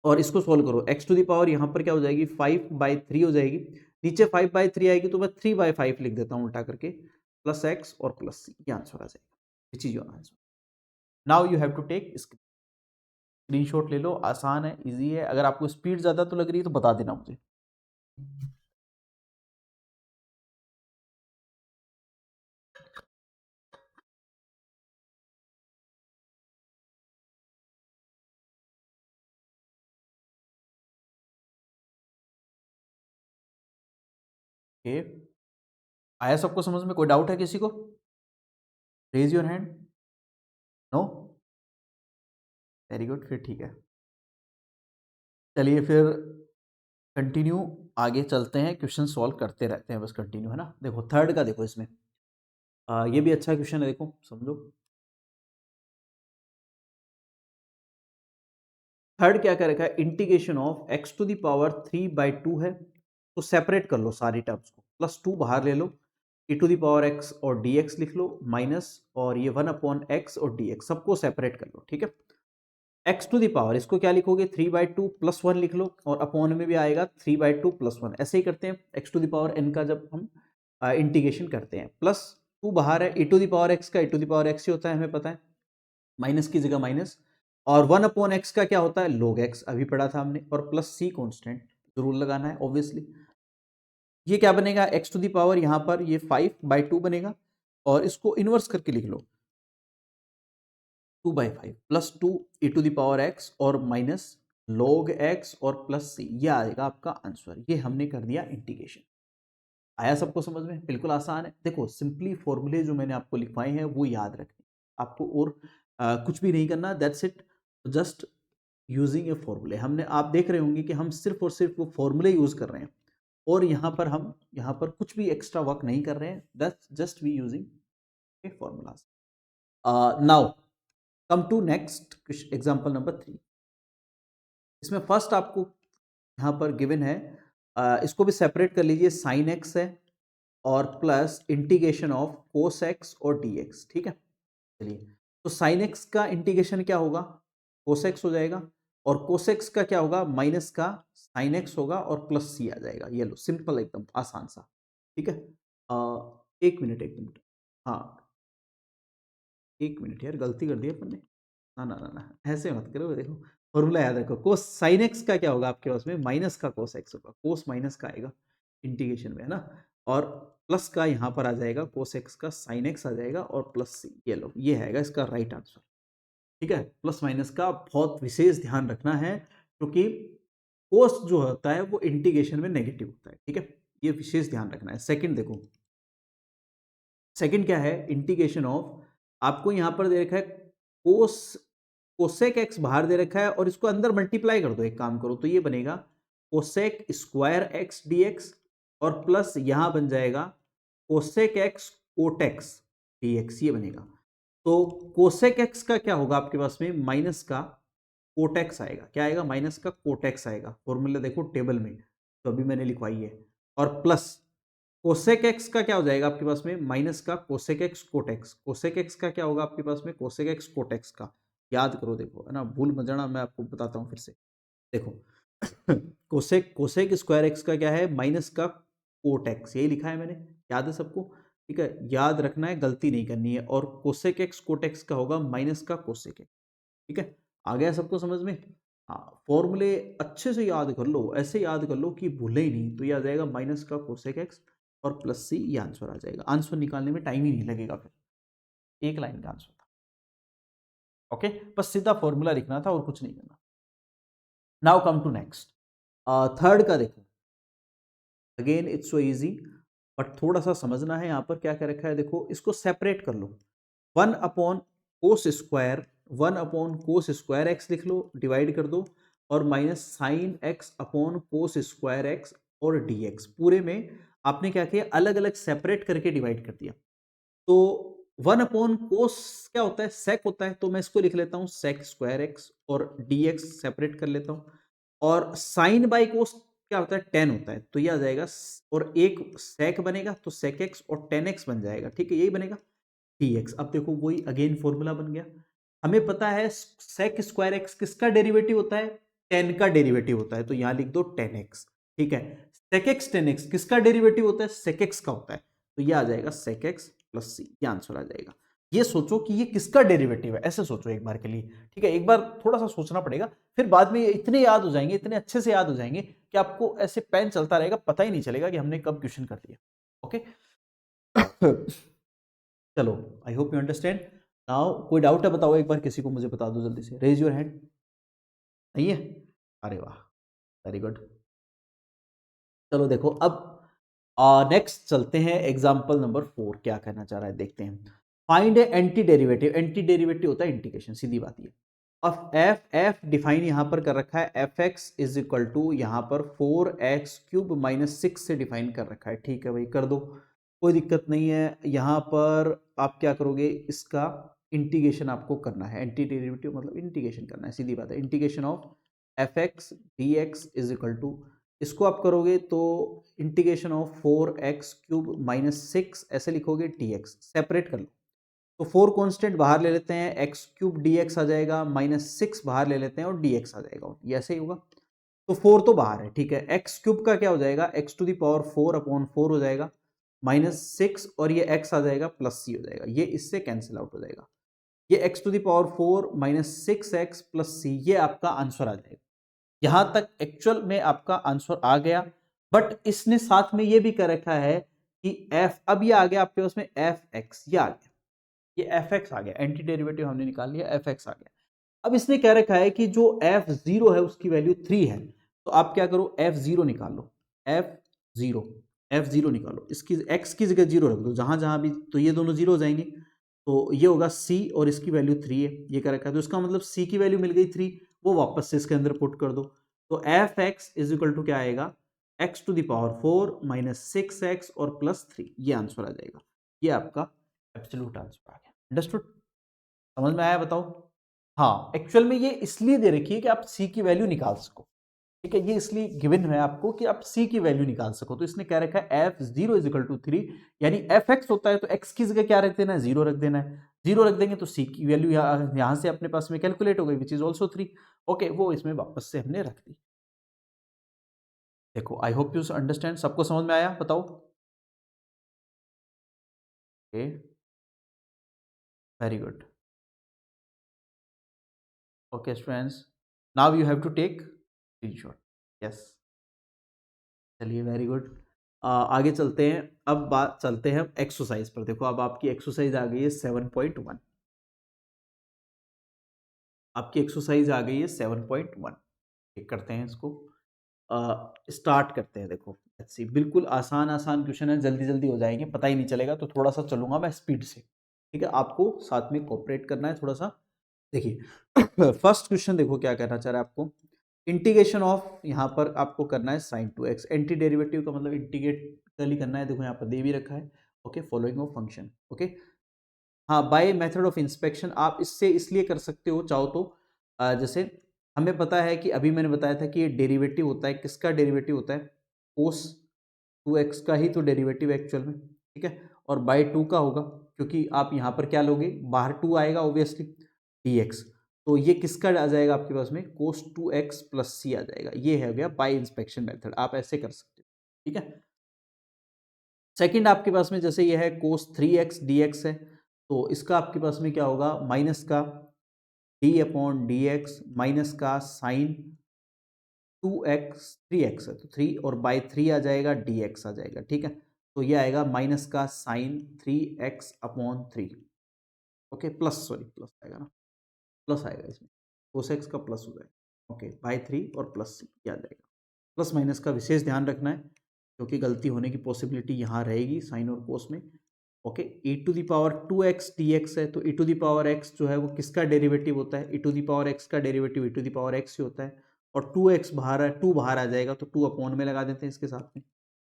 और इसको सोल्व करो, x⁴ यहाँ पर क्या हो जाएगी, 5/3 हो जाएगी, नीचे 5/3 आएगी तो मैं 3/5 लिख देता हूँ उल्टा करके, प्लस x और प्लस c, ये आंसर आ जाएगा, which is your answer. Now you have to take screenshot, ले लो, आसान है, इजी है। अगर आपको स्पीड ज्यादा तो लग रही है तो बता देना मुझे। ओके, आया सबको समझ में, कोई डाउट है किसी को, raise your hand. No, very good, फिर ठीक है। चलिए फिर कंटिन्यू, आगे चलते हैं, क्वेश्चन सॉल्व करते रहते हैं बस, कंटिन्यू, है ना। देखो थर्ड का देखो, इसमें ये भी अच्छा क्वेश्चन है, देखो समझो। थर्ड क्या कर रखा है, इंटीग्रेशन ऑफ x⁴3/2 है, तो सेपरेट कर लो सारी टर्म्स को, +2 बाहर ले लो, e⁴x और dx लिख लो, माइनस, और ये 1/x और dx सबको सेपरेट कर लो, ठीक है। x⁴ इसको क्या लिखोगे, 3/2 + 1 लिख लो, और अपॉन में भी आएगा 3/2 + 1, ऐसे ही करते हैं x⁴n का जब हम इंटीग्रेशन करते हैं, +2 2 बाहर है, e to the power x का e to the power x ही होता है, हमें पता है, माइनस की जगह माइनस, और 1 अपॉन x का क्या होता है, log x, अभी पढ़ा था हमने, और प्लस c कांस्टेंट जरूर लगाना है ऑब्वियसली। ये क्या बनेगा, x टू द पावर यहाँ पर ये 5/2 बनेगा, और इसको इनवर्स करके लिख लो, 2/5 plus 2 e to the power x और माइनस log x और प्लस c, ये आएगा आपका आंसर। ये हमने कर दिया इंटीग्रेशन। आया सबको समझ में? बिल्कुल आसान है। देखो सिंपली फॉर्मूले जो मैंने आपको लिखवाए हैं वो याद रखने, आपको और कुछ भी नहीं करना, दैट्स इट, जस्ट यूजिंग ए फॉर्मूले। हमने, आप देख रहे होंगे कि हम सिर्फ और सिर्फ वो फॉर्मूले यूज कर रहे हैं, और यहाँ पर हम यहाँ पर कुछ भी एक्स्ट्रा वर्क नहीं कर रहे हैं, that's just we using a formulas. Now come to next example number 3। इसमें फर्स्ट आपको यहाँ पर गिवन है, इसको भी सेपरेट कर लीजिए, साइन एक्स है और plus integration of cos x और डी एक्स, ठीक है। चलिए, तो साइन एक्स का इंटीग्रेशन क्या होगा, कोस एक्स हो जाएगा, और कोस एक्स का क्या होगा, माइनस का साइन एक्स होगा और प्लस सी आ जाएगा। ये लो, सिंपल एकदम आसान सा, ठीक है। एक मिनट, एक मिनट, हाँ एक मिनट यार, गलती कर दी अपन ने, ना ना ना ना, ऐसे मत करो, देखो फॉर्मूला याद रखो, कोस साइन एक्स का क्या होगा आपके पास में, माइनस का कोस एक्स होगा, कोस माइनस का आएगा इंटीग्रेशन में, है ना, और प्लस का यहाँ पर आ जाएगा, कोस एक्स का साइन एक्स आ जाएगा और प्लस सी, ये लो, ये आएगा इसका राइट आंसर, ठीक है। प्लस माइनस का बहुत विशेष ध्यान रखना है, क्योंकि कोस जो होता है वो इंटीग्रेशन में नेगेटिव होता है, ठीक है, ये विशेष ध्यान रखना है। सेकंड देखो, सेकंड क्या है, इंटीग्रेशन ऑफ, आपको यहां पर दे रखा है कोस, कोसेक एक्स बाहर दे रखा है, और इसको अंदर मल्टीप्लाई कर दो, एक काम करो, तो ये बनेगा कोसेक स्क्वायर एक्स डीएक्स, और प्लस यहां बन जाएगा कोसेक एक्स कोटेक्स डीएक्स, ये बनेगा। तो कोसेक एक्स का क्या होगा आपके पास में, माइनस का कोटेक्स आएगा, क्या आएगा, माइनस का कोटेक्स आएगा, फॉर्मूला देखो टेबल में, तो अभी मैंने लिखवाई है, और प्लस कोसेक एक्स का क्या हो जाएगा आपके पास में, माइनस का cosec x cot x, cosec x का क्या होगा आपके पास में, कोसेक एक्स कोटेक्स का, याद करो, देखो है ना, भूल मत जाना, मैं आपको बताता हूँ फिर से, देखो कोसेक, कोसेक स्क्वायर एक्स का क्या है, माइनस का कोटेक्स, यही लिखा है मैंने, याद है सबको, ठीक है, याद रखना है, गलती नहीं करनी है, और कोसेक एक्स कोटेक्स का होगा माइनस का कोसेक एक्स, ठीक है। आ गया सबको समझ में? हाँ, फॉर्मूले अच्छे से याद कर लो, ऐसे याद कर लो कि भूले ही नहीं, तो ये आ जाएगा माइनस का कोसेक एक्स और प्लस सी, ये आंसर आ जाएगा। आंसर निकालने में टाइम ही नहीं लगेगा, फिर एक लाइन का आंसर था, ओके, बस सीधा फॉर्मूला लिखना था और कुछ नहीं करना। Now come to next, third का देखो, again it's so easy, but थोड़ा सा समझना है, यहाँ पर क्या क्या रखा है, देखो इसको सेपरेट कर लो, 1 upon cos square, 1 upon cos square x लिख लो, डिवाइड कर दो, और minus sine x upon cos square x और डी एक्स, पूरे में आपने क्या किया, अलग अलग सेपरेट करके डिवाइड कर दिया। तो 1 अपॉन कोस क्या होता है, सेक होता है, तो मैं इसको लिख लेता हूँ सेक स्क्वायर एक्स, और डी एक्स सेपरेट कर लेता हूँ, और साइन बाई कोस क्या होता है, टेन होता है, तो ये आ जाएगा, और एक सेक बनेगा तो सेक एक्स और टेन एक्स बन जाएगा, ठीक है, यही बनेगा टी एक्स। अब देखो वही अगेन फॉर्मूला बन गया, हमें पता है सेक स्क्वायर एक्स किसका डेरिवेटिव होता है, टेन का डेरिवेटिव होता है, तो यहां लिख दो टेन एक्स, ठीक है। सेक एक्स टेन एक्स किसका डेरिवेटिव होता है, सेक एक्स का होता है, तो ये आ जाएगा सेक एक्स प्लस सी, ये आंसर आ जाएगा। ये सोचो कि ये किसका डेरिवेटिव है, ऐसे सोचो एक बार के लिए, ठीक है, एक बार थोड़ा सा सोचना पड़ेगा, फिर बाद में ये इतने याद हो जाएंगे, इतने अच्छे से याद हो जाएंगे कि आपको ऐसे पेन चलता रहेगा, पता ही नहीं चलेगा कि हमने कब क्वेश्चन कर दिया, ओके। चलो, आई होप यू अंडरस्टैंड। नाउ कोई डाउट है बताओ, एक बार किसी को मुझे बता दो जल्दी से, रेज योर हैंड। नहीं है? अरे वाह, वेरी गुड। चलो देखो, अब नेक्स्ट चलते हैं, एग्जांपल नंबर 4 क्या कहना चाह रहा है देखते हैं। फाइंड ए एंटी डेरिवेटिव, एंटी डेरिवेटिव होता है इंटीग्रेशन, सीधी बात ये। अब एफ एफ डिफाइन यहां पर कर रखा है, f x is equal to यहां पर 4x³ माइनस 6 से डिफाइन कर रखा है, ठीक है भाई, कर दो, कोई दिक्कत नहीं है। यहां पर आप क्या करोगे, इसका इंटीग्रेशन आपको करना है, एंटी डेरिवेटिव मतलब इंटीग्रेशन करना है, सीधी बात है, integration of f x d x is equal to, इसको आप करोगे तो इंटीग्रेशन ऑफ 4x³ माइनस 6 ऐसे लिखोगे, dx सेपरेट कर लो, तो 4 कांस्टेंट बाहर ले लेते हैं, x³ dx आ जाएगा, माइनस 6 बाहर ले लेते हैं और dx आ जाएगा, ये ऐसे ही होगा। तो 4 तो बाहर है, ठीक है, x³ का क्या हो जाएगा, x to the power 4 upon 4 हो जाएगा, -6 और ये x आ जाएगा प्लस c हो जाएगा, ये इससे कैंसिल आउट हो जाएगा। ये x⁴ -6x प्लस c, ये आपका आंसर आ जाएगा। यहां तक एक्चुअल में आपका आंसर आ गया, बट इसने साथ में ये भी कर रखा है कि f, अब ये आ गया आपके पास में fx, ये आ गया, ये fx आ गया, एंटी डेरिवेटिव हमने निकाल लिया, fx आ गया। अब इसने कह रखा है कि जो f0 है उसकी वैल्यू 3 है, तो आप क्या करो, f0 निकालो, f0, f0 निकालो, इसकी x की जगह 0 रख दो, जहां जहां भी, तो ये दोनों 0 हो जाएंगे, तो ये होगा c और इसकी वैल्यू 3 है, ये कह रखा है, तो इसका मतलब c की वैल्यू मिल गई 3, वो वापस से इसके अंदर पुट कर दो, तो fx इज इक्वल टू क्या आएगा, x⁴ -6x और प्लस 3, ये आंसर आ जाएगा, ये आपका एब्सोल्यूट आंसर आ गया। अंडरस्टूड? समझ में आया? बताओ। हाँ, एक्चुअल में ये इसलिए दे रखी है कि आप c की वैल्यू निकाल सको, ठीक है, ये इसलिए गिवन है आपको कि आप c की वैल्यू निकाल सको, तो इसने क्या रखा है, f0 इज इक्वल टू 3, यानी fx होता है तो x की जगह क्या रख देना है, 0 रख देना है, 0 रख देंगे तो c की वैल्यू यहां से अपने पास में कैलकुलेट हो गई, विच इज ऑल्सो 3। ओके, वो इसमें वापस से हमने रख दी। देखो, आई होप यू अंडरस्टैंड, सबको समझ में आया? बताओ। Okay, very good. Okay students, now you have to take screenshot. Yes, चलिए, वेरी गुड। आगे चलते हैं, अब बात चलते हैं एक्सरसाइज पर। देखो, अब आपकी एक्सरसाइज आ गई है 7.1, आपकी एक्सरसाइज आ गई है 7.1। चेक करते हैं इसको, स्टार्ट करते हैं। देखो, लेट्स सी, बिल्कुल आसान आसान क्वेश्चन है, जल्दी जल्दी हो जाएंगे, पता ही नहीं चलेगा, तो थोड़ा सा चलूंगा मैं स्पीड से, ठीक है, आपको साथ में कोऑपरेट करना है थोड़ा सा। देखिए फर्स्ट क्वेश्चन देखो क्या कहना चाह रहा है आपको, इंटीग्रेशन ऑफ, यहाँ पर आपको करना है sin 2x, एंटी डेरिवेटिव का मतलब इंटीग्रेट करना है, देखो यहाँ पर दे भी रखा है। Okay, following of function. Okay, हाँ, बाय मेथड ऑफ इंस्पेक्शन, आप इससे इसलिए कर सकते हो चाहो तो, जैसे हमें पता है कि अभी मैंने बताया था कि ये डेरिवेटिव होता है, किसका डेरिवेटिव होता है, कोस 2x का ही तो डेरिवेटिव एक्चुअल में, ठीक है, और बाय 2 का होगा, क्योंकि आप यहाँ पर क्या लोगे, बाहर 2 आएगा ऑब्वियसली, dx, तो ये किसका आ जाएगा आपके पास में, कोस 2x प्लस सी आ जाएगा, ये है गया बाय इंस्पेक्शन मेथड, आप ऐसे कर सकते हो, ठीक है। सेकंड आपके पास में जैसे ये है कोस 3x dx है, तो इसका आपके पास में क्या होगा, माइनस का D upon d x minus का साइन 2x, 3x है तो 3 और बाई 3 आ जाएगा, dx आ जाएगा, ठीक है, तो ये आएगा माइनस का sine 3x upon 3। Okay, plus, sorry plus आएगा ना, प्लस आएगा इसमें, कोस एक्स का प्लस हो जाएगा। ओके, बाई 3 और प्लस ये आ जाएगा, प्लस माइनस का विशेष ध्यान रखना है, क्योंकि गलती होने की पॉसिबिलिटी यहाँ रहेगी साइन और कोस में। ओके, e⁴ 2x dx है, तो e⁴x जो है वो किसका डेरिवेटिव होता है, e⁴x का डेरिवेटिव e⁴x ही होता है, और 2x बाहर है, 2 बाहर आ जाएगा, तो 2 अपॉन में लगा देते हैं इसके साथ में,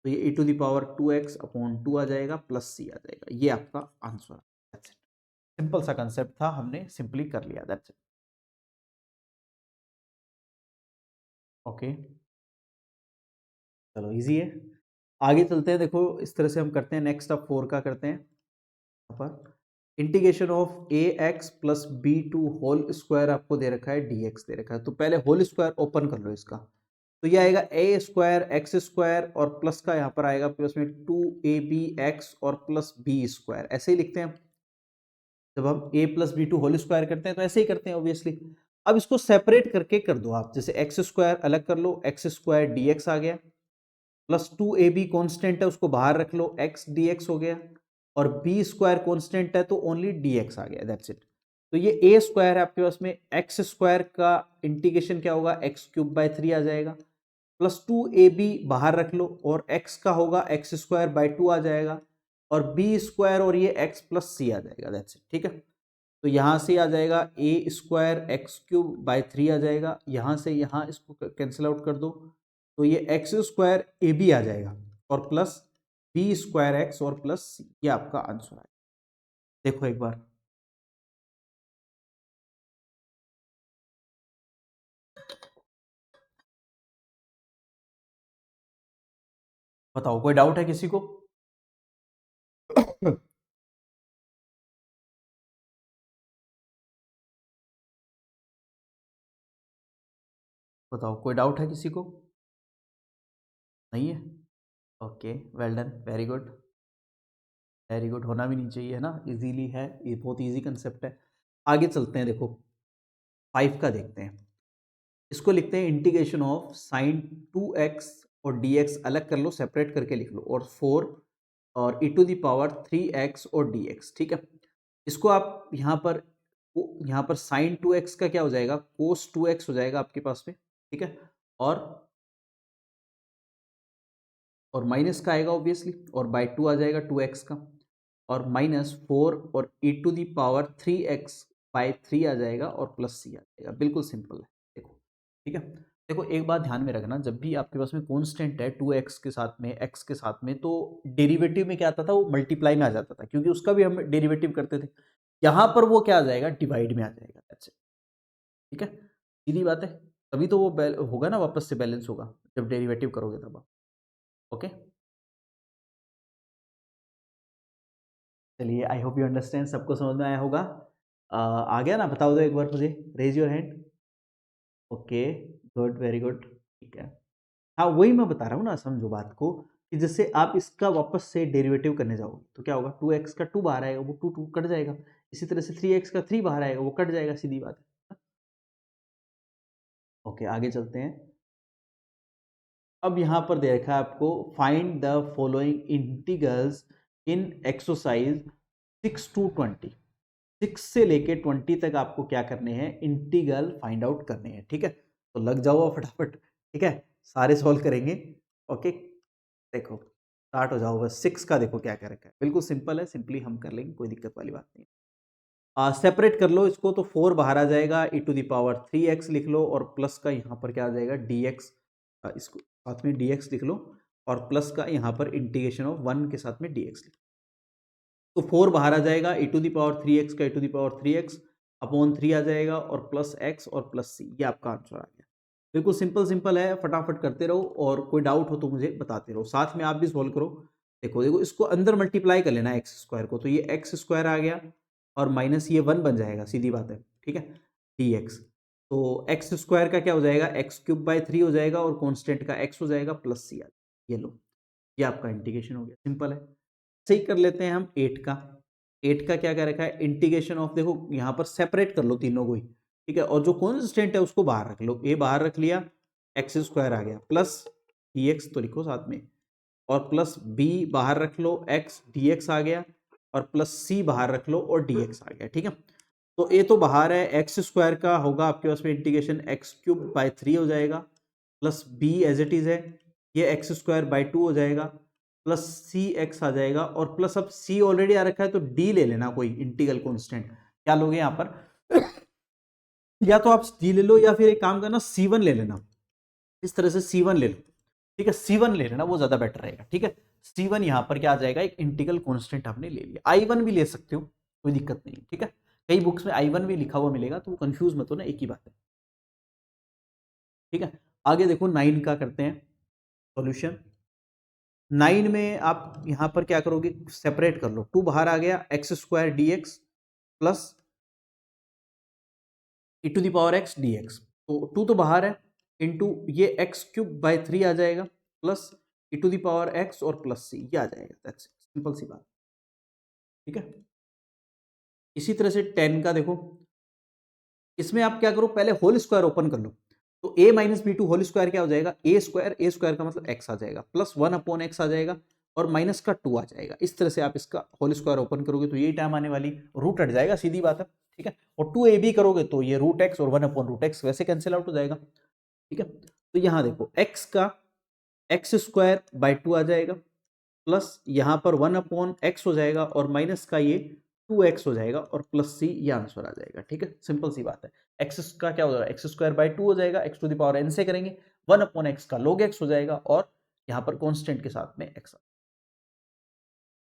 तो ये e⁴2x अपॉन 2 आ जाएगा, प्लस c आ जाएगा, ये आपका आंसर। दैट्स इट, सिंपल सा कंसेप्ट था, हमने सिंपली कर लिया, दैट्स इट। ओके, चलो, इजी है। आगे चलते हैं, देखो इस तरह से हम करते हैं, नेक्स्ट अब 4 का करते हैं। यहाँ पर integration of a x plus b to whole square आपको दे रखा है, डी एक्स दे रखा है, तो पहले होल स्क्वायर ओपन कर लो इसका, तो ये आएगा ए स्क्वायर एक्स स्क्वायर और प्लस का यहाँ पर आएगा प्लस में 2ab x और प्लस बी स्क्वायर, ऐसे ही लिखते हैं। जब हम a plus b to whole square करते हैं तो ऐसे ही करते हैं ऑब्वियसली। अब इसको सेपरेट करके कर दो आप, जैसे एक्स स्क्वायर अलग कर लो, एक्स स्क्वायर डी एक्स आ गया, प्लस 2ab कॉन्स्टेंट है उसको बाहर रख लो, एक्स डी एक्स हो गया, और बी स्क्वायर कॉन्स्टेंट है तो ओनली डी एक्स आ गया, दैट्स इट। तो ये ए स्क्वायर है आपके पास में, एक्स स्क्वायर का इंटीग्रेशन क्या होगा, x³ बाई 3 आ जाएगा, प्लस 2ab बाहर रख लो, और x का होगा x² बाई 2 आ जाएगा, और बी स्क्वायर और ये x प्लस सी आ जाएगा, दैट्स इट, ठीक है। तो यहाँ से आ जाएगा a² x³ बाई 3 आ जाएगा, यहाँ से यहाँ इसको कैंसिल आउट कर दो, तो ये x² ab आ जाएगा, और प्लस b² x और प्लस c, ये आपका आंसर है। देखो एक बार, बताओ, कोई डाउट है किसी को? बताओ, कोई डाउट है किसी को? नहीं है? Okay, well done, very good. Very good, होना भी नहीं चाहिए है ना, इजीली है, ये बहुत इजी कंसेप्ट है। आगे चलते हैं, देखो 5 का देखते हैं। इसको लिखते हैं इंटीग्रेशन ऑफ साइन 2x और dx अलग कर लो, सेपरेट करके लिख लो, और 4 और e to the power 3x और dx, ठीक है। इसको आप यहाँ पर साइन 2x का क्या हो जाएगा, कोस 2x हो जाएगा आपके पास में, ठीक है। और माइनस का आएगा ऑब्वियसली, और बाय 2 आ जाएगा 2x का, और माइनस 4 और e to the power 3x by 3 आ जाएगा, और प्लस c आ जाएगा। बिल्कुल सिंपल है, देखो, ठीक है। देखो एक बात ध्यान में रखना, जब भी आपके पास में कांस्टेंट है 2x के साथ में, x के साथ में, तो डेरिवेटिव में क्या आता था, वो मल्टीप्लाई में आ जाता था, क्योंकि उसका भी हम डेरिवेटिव करते थे। यहाँ पर वो क्या आ जाएगा, डिवाइड में आ जाएगा, that's it, ठीक है, सीधी बात है। तभी तो वो होगा ना, वापस से बैलेंस होगा जब डेरिवेटिव करोगे तब आप, ओके। चलिए, आई होप यू अंडरस्टैंड, सबको समझ में आया होगा। आ गया ना, बताओ दो एक बार मुझे, raise your hand. Okay, good, very good, ठीक है। हाँ, वही मैं बता रहा हूँ ना, समझो बात को, कि जैसे आप इसका वापस से डेरिवेटिव करने जाओगे तो क्या होगा, 2x का 2 बाहर आएगा, वो 2 2 कट जाएगा। इसी तरह से 3x का 3 बाहर आएगा, वो कट जाएगा, सीधी बात है। ओके, आगे चलते हैं। अब यहाँ पर दे रखा है आपको, find the following integrals in exercise 6 to 20। 6 से लेके 20 तक आपको क्या करने हैं, इंटीग्रल फाइंड आउट करने हैं, ठीक है। तो लग जाओ फटाफट, ठीक है, सारे सॉल्व करेंगे। ओके, देखो स्टार्ट हो जाओ, बस 6 का देखो क्या कर रखा है, बिल्कुल सिंपल है, सिंपली हम कर लेंगे, कोई दिक्कत वाली बात नहीं। सेपरेट कर लो इसको, तो 4 बाहर आ जाएगा, e to the power 3x लिख लो, और प्लस का यहाँ पर क्या आ जाएगा, dx, इसको साथ में dx लिख लो, और प्लस का यहाँ पर इंटीग्रेशन ऑफ 1 के साथ में dx लिख लो। तो 4 बाहर आ जाएगा, e to the power 3x का e to the power 3x upon 3 आ जाएगा, और प्लस x और प्लस c, ये आपका आंसर आ गया। बिल्कुल सिंपल सिंपल है, फटाफट करते रहो, और कोई डाउट हो तो मुझे बताते रहो, साथ में आप भी सॉल्व करो। देखो देखो, इसको अंदर मल्टीप्लाई कर लेना एक्स स्क्वायर को, तो ये एक्स स्क्वायर आ गया, और माइनस ये 1 बन जाएगा, सीधी बात है, ठीक है, dx। तो एक्स स्क्वायर का क्या हो जाएगा, एक्स क्यूब बाय 3 हो जाएगा, और कॉन्स्टेंट का x हो जाएगा, प्लस सी आ जाएगा। ये लो, ये आपका इंटीग्रेशन हो गया, सिंपल है। सही कर लेते हैं हम 8 का। 8 का क्या कर रखा है, इंटीग्रेशन ऑफ, देखो यहाँ पर सेपरेट कर लो तीनों को ही, ठीक है, और जो कॉन्स्टेंट है उसको बाहर रख लो, ए बाहर रख लिया, एक्स स्क्वायर आ गया, प्लस dx तो लिखो साथ में, और प्लस b बाहर रख लो, x dx आ गया, और प्लस c बाहर रख लो, और dx आ गया, ठीक है। तो ए तो बाहर है, एक्स स्क्वायर का होगा आपके पास में इंटीग्रेशन एक्स क्यूब बाय 3 हो जाएगा, plus b as it is है, ये एक्स स्क्वायर बाय 2 हो जाएगा, प्लस सी एक्स आ जाएगा, और प्लस अब c ऑलरेडी आ रखा है, तो d ले लेना कोई इंटीग्रल कांस्टेंट। क्या लोगे यहाँ पर या तो आप d ले लो, या फिर एक काम करना, c1 ले लेना, इस तरह से c1 ले लो, ठीक है, c1 ले लेना, वो ज्यादा बेटर रहेगा, ठीक है। c1 यहां पर क्या आ जाएगा, एक इंटीग्रल कांस्टेंट आपने ले लिया। i1 भी ले सकते हो, कोई दिक्कत नहीं, ठीक है। कई बुक्स में i1 भी लिखा हुआ मिलेगा, तो कंफ्यूज मत हो ना, एक ही बात है, ठीक है। आगे देखो 9 का करते हैं सॉल्यूशन। 9 में आप यहां पर क्या करोगे, सेपरेट कर लो, 2 बाहर आ गया, x square dx plus e to the power x dx, तो 2 तो बाहर है, इंटू ये एक्स क्यूब बाय 3 आ जाएगा, plus e to the power x और प्लस c, ये आ जाएगा, दैट्स सिंपल सी बात, ठीक है। इसी तरह से 10 का देखो, इसमें आप क्या करो, पहले होल स्क्वायर ओपन कर लो, तो a minus b to whole square क्या हो जाएगा, ए स्क्वायर का मतलब x आ जाएगा, प्लस 1 अपॉन एक्स आ जाएगा, और माइनस का 2 आ जाएगा। इस तरह से आप इसका होल स्क्वायर ओपन करोगे तो यही टाइम आने वाली, रूट हट जाएगा, सीधी बात है, ठीक है। और 2ab करोगे तो ये रूट एक्स और 1 अपॉन रूट एक्स वैसे कैंसिल आउट हो जाएगा, ठीक है। तो यहां देखो x का एक्स स्क्वायर बाय 2 आ जाएगा, प्लस यहां पर 1 अपॉन एक्स हो जाएगा, और माइनस का ये 2x हो जाएगा, और प्लस c, ये आंसर आ जाएगा, ठीक है, सिंपल सी बात है। एक्स का क्या हो जाएगा, एक्स स्क्वायर बाय 2 हो जाएगा, x to the power n से करेंगे, 1 अपॉन एक्स का log x हो जाएगा, और यहाँ पर कांस्टेंट के साथ में x,